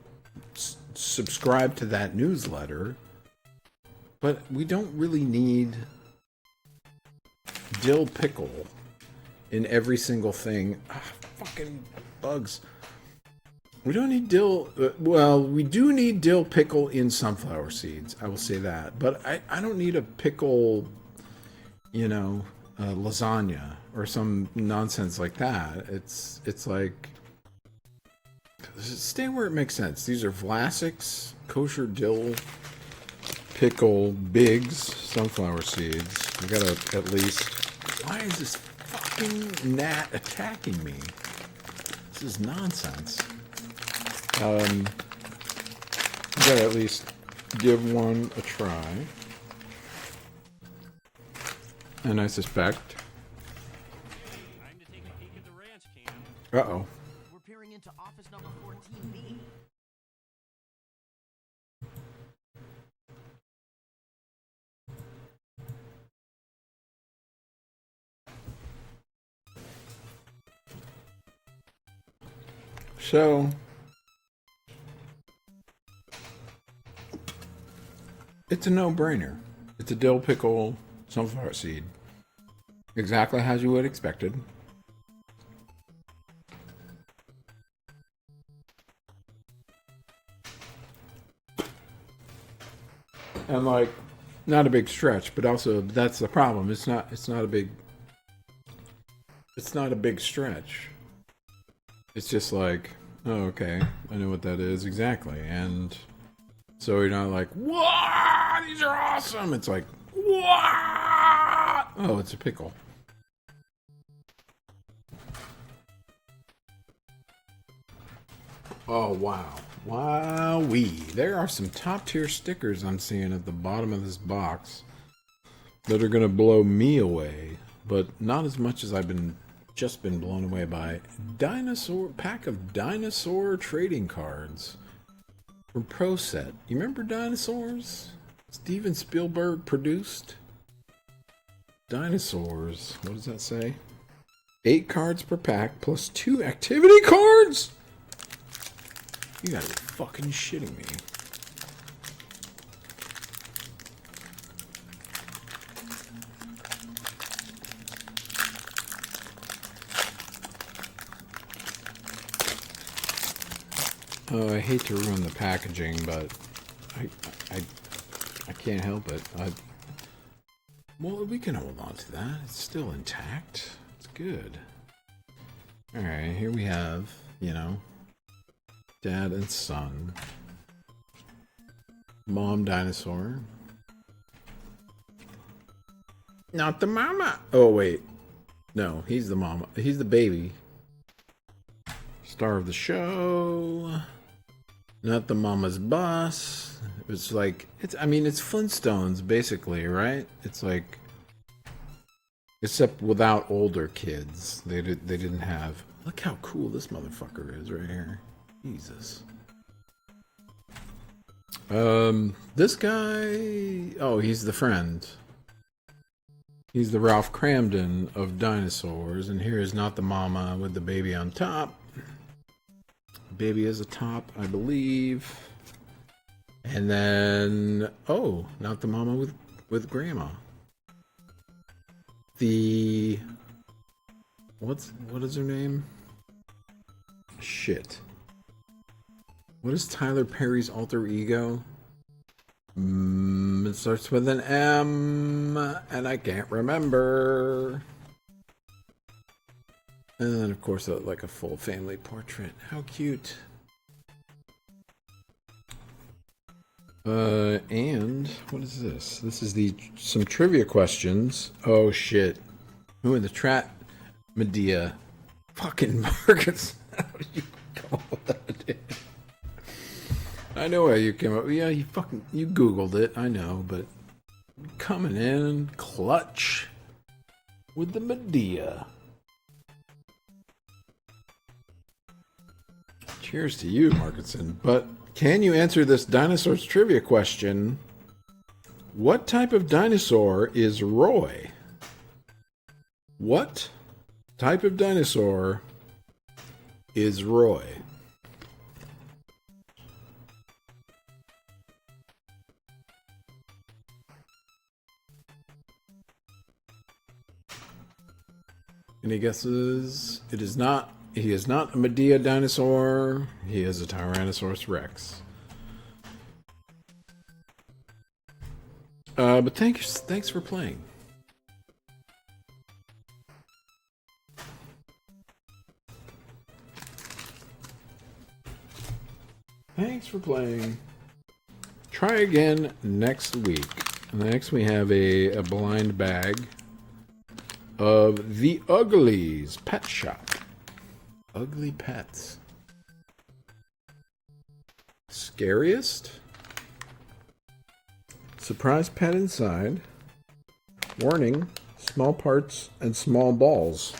subscribed to that newsletter. But we don't really need dill pickle in every single thing. Fucking bugs. We don't need dill... well, we do need dill pickle in sunflower seeds. I will say that. But I don't need a pickle... you know, lasagna or some nonsense like that. It's like, stay where it makes sense. These are Vlasic's kosher dill pickle bigs sunflower seeds. We gotta at least. Why is this fucking gnat attacking me? This is nonsense. We gotta at least give one a try. And I suspect. Time to take a peek at the ranch cam. Uh-oh. We're peering into office number 14B. So, it's a no-brainer. It's a dill pickle sunflower seed. Exactly as you would expected. And like, not a big stretch, but also that's the problem. It's not a big stretch. It's just like, oh, okay, I know what that is exactly. And so you're not like, what? These are awesome. It's like, what? Oh, it's a pickle. Oh, wow. Wowee. There are some top tier stickers I'm seeing at the bottom of this box that are going to blow me away, but not as much as I've just been blown away by pack of dinosaur trading cards from Pro Set. You remember dinosaurs? Steven Spielberg produced dinosaurs. What does that say? 8 cards per pack plus 2 activity cards? You gotta be fucking shitting me. Oh, I hate to ruin the packaging, but I can't help it. Well, we can hold on to that. It's still intact. It's good. Alright, here we have, you know, dad and son. Mom dinosaur. Not the mama. Oh, wait. No, he's the mama. He's the baby. Star of the show. Not the mama's bus. It's like, I mean, it's Flintstones, basically, right? It's like, except without older kids. They didn't have. Look how cool this motherfucker is right here. Jesus. This guy, oh, he's the friend. He's the Ralph Cramden of dinosaurs, and here is Not the Mama with the baby on top. Baby is a top, I believe. And then, oh, Not the Mama with Grandma. What is her name? Shit. What is Tyler Perry's alter ego? It starts with an M, and I can't remember. And then, of course, like a full family portrait. How cute. And what is this? This is some trivia questions. Oh shit! Who in the chat? Medea. Fucking Marcus. How did you come up with that idea? I know how you came up. Yeah, you Googled it. I know, but coming in clutch with the Medea. Cheers to you, Markinson. But can you answer this dinosaurs trivia question? What type of dinosaur is Roy? What type of dinosaur is Roy? Any guesses? It is not. He is not a Medea dinosaur. He is a Tyrannosaurus Rex. But thanks for playing. Thanks for playing. Try again next week. Next we have a blind bag of The Uglies Pet Shop. Ugly pets. Scariest? Surprise pet inside. Warning, small parts and small balls.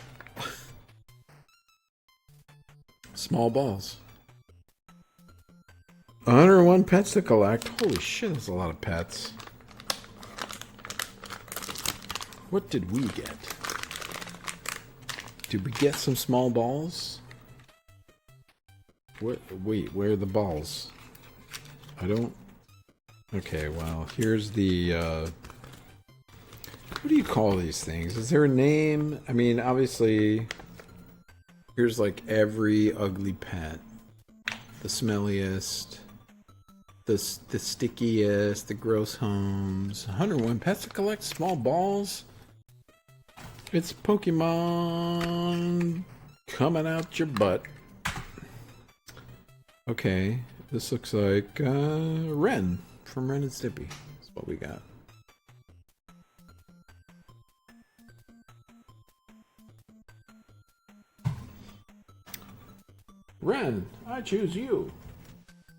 Small balls. 101 pets to collect. Holy shit, that's a lot of pets. What did we get? Did we get some small balls? Wait, where are the balls? I don't... Okay, well, here's the, what do you call these things? Is there a name? I mean, obviously, here's like every ugly pet. The smelliest. the stickiest, the gross homes. 101 pets to collect small balls. It's Pokemon coming out your butt. Okay, this looks like Ren from Ren and Stimpy. That's what we got. Ren, I choose you.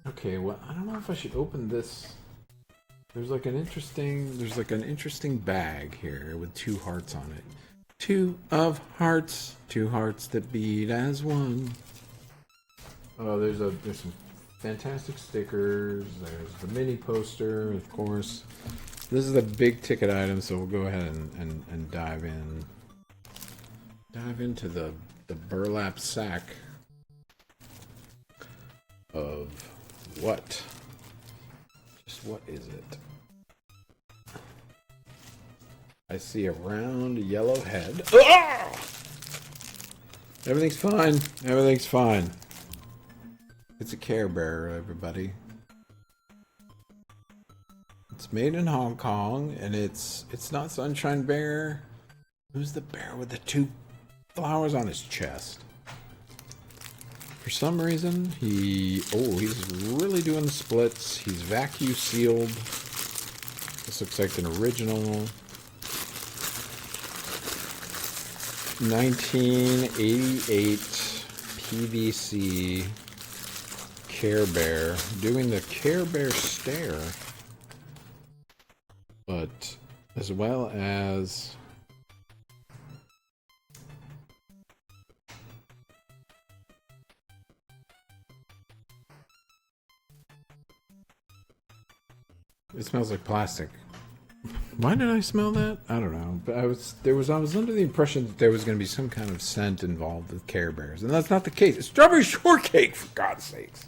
Okay, well, I don't know if I should open this. There's like an interesting bag here with 2 hearts on it. 2 of hearts, 2 hearts that beat as one. Oh, there's some fantastic stickers. There's the mini poster, of course. This is a big ticket item, so we'll go ahead and dive in. Dive into the burlap sack of what? Just what is it? I see a round yellow head. Ah! Everything's fine. Everything's fine. It's a Care Bear, everybody. It's made in Hong Kong, and it's not Sunshine Bear. Who's the bear with the 2 flowers on his chest? For some reason, he's really doing the splits. He's vacuum sealed. This looks like an original 1988 PVC Care Bear doing the Care Bear stare, but as well as it smells like plastic. Why did I smell that? I don't know. But I was under the impression that there was going to be some kind of scent involved with Care Bears, and that's not the case. It's strawberry shortcake, for God's sakes.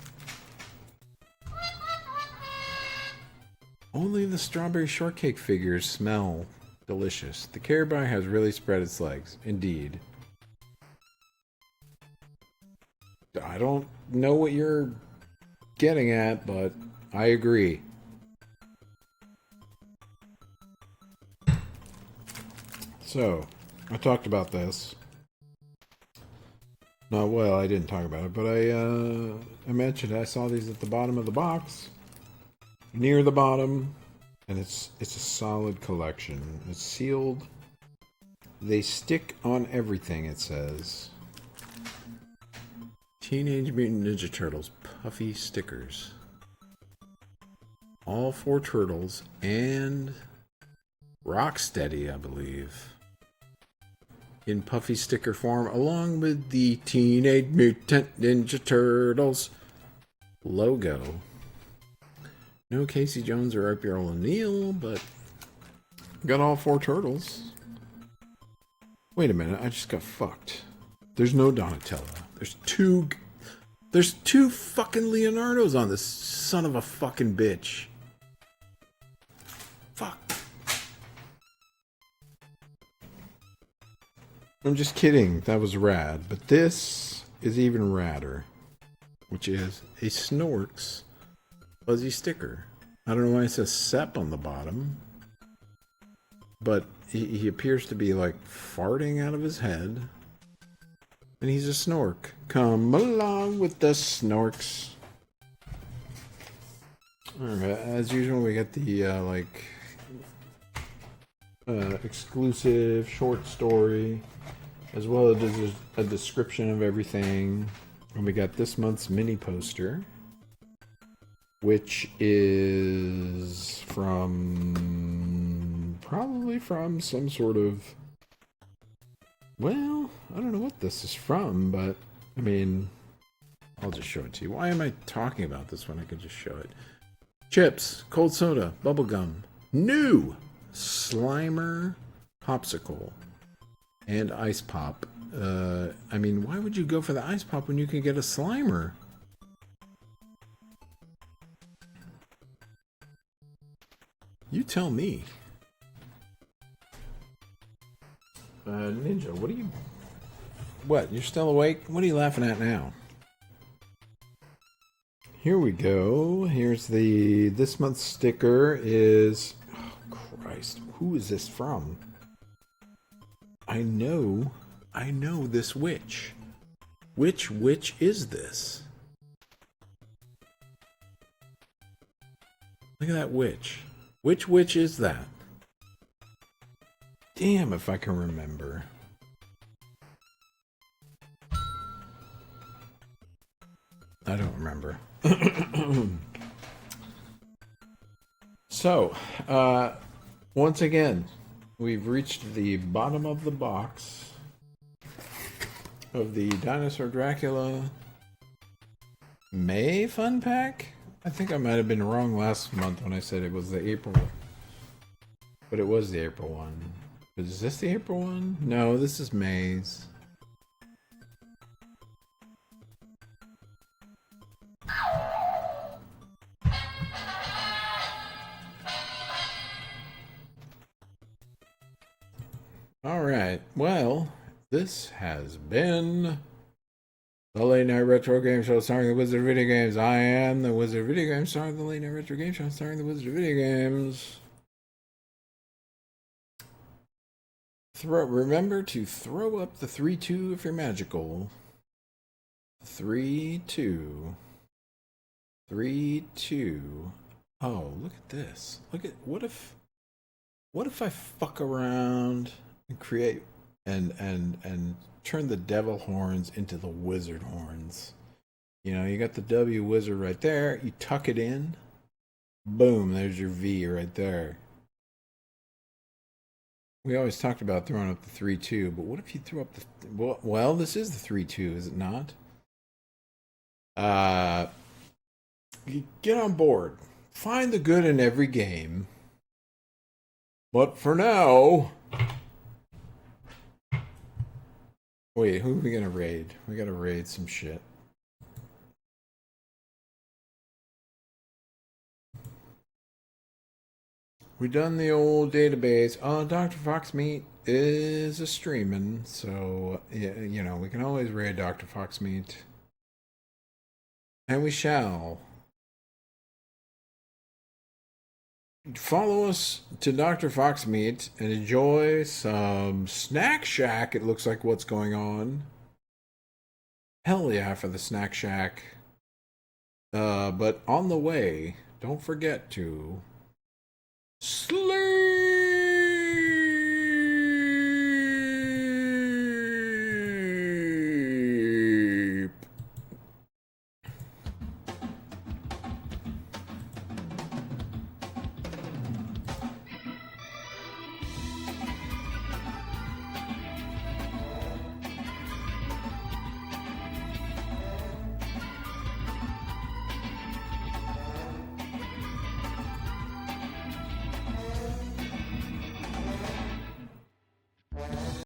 Only the strawberry shortcake figures smell delicious. The Care Bear has really spread its legs. Indeed. I don't know what you're getting at, but I agree. So, I talked about this. No, well, I didn't talk about it, but I mentioned I saw these at the bottom of the box. Near the bottom, and it's a solid collection. It's sealed. They stick on everything, it says. Teenage Mutant Ninja Turtles puffy stickers. All 4 turtles and Rocksteady, I believe, in puffy sticker form, along with the Teenage Mutant Ninja Turtles logo. No Casey Jones or Art Earl O'Neill, but got all 4 turtles. Wait a minute, I just got fucked. There's no Donatello. There's two fucking Leonardos on this son of a fucking bitch. Fuck. I'm just kidding. That was rad. But this is even radder, which is a Snorks fuzzy sticker. I don't know why it says Sep on the bottom, but he appears to be like farting out of his head, and he's a Snork. Come along with the Snorks. Alright, as usual, we got the exclusive short story, as well as a description of everything. And we got this month's mini poster, which is probably from some sort of, well, I don't know what this is from, but I mean, I'll just show it to you. Why am I talking about this when I could just show it? Chips, cold soda, bubblegum, new Slimer popsicle, and ice pop. I mean, why would you go for the ice pop when you can get a Slimer? You tell me. Ninja, what are you... What, you're still awake? What are you laughing at now? Here we go. Here's this month's sticker is, oh Christ, who is this from? I know this witch. Which witch is this? Look at that witch. Which witch is that? Damn if I can remember. I don't remember. So, once again, we've reached the bottom of the box of the Dinosaur Dracula May Fun Pack. I think I might have been wrong last month when I said it was the April, but it was the April one. Is this the April one? No, this is May's. Alright, well, this has been the Late Night Retro Game Show starring the Wizard of Video Games. I am the Wizard of Video Games, starring the Late Night Retro Game Show starring the Wizard of Video Games. Remember to throw up the 3-2 if you're magical. 3-2. 3-2. Oh, look at this. Look at what if I fuck around and create and turn the devil horns into the wizard horns. You know, you got the W wizard right there, you tuck it in, boom, there's your V right there. We always talked about throwing up the 3-2, but what if you threw up the... Well, this is the 3-2, is it not? Get on board. Find the good in every game. But for now... Wait, who are we gonna raid? We gotta raid some shit. We done the old database. Dr. Foxmeat is a streaming, so you know we can always raid Dr. Foxmeat, and we shall. Follow us to Dr. Foxmeat and enjoy some Snack Shack. It looks like what's going on. Hell yeah for the Snack Shack. But on the way, don't forget to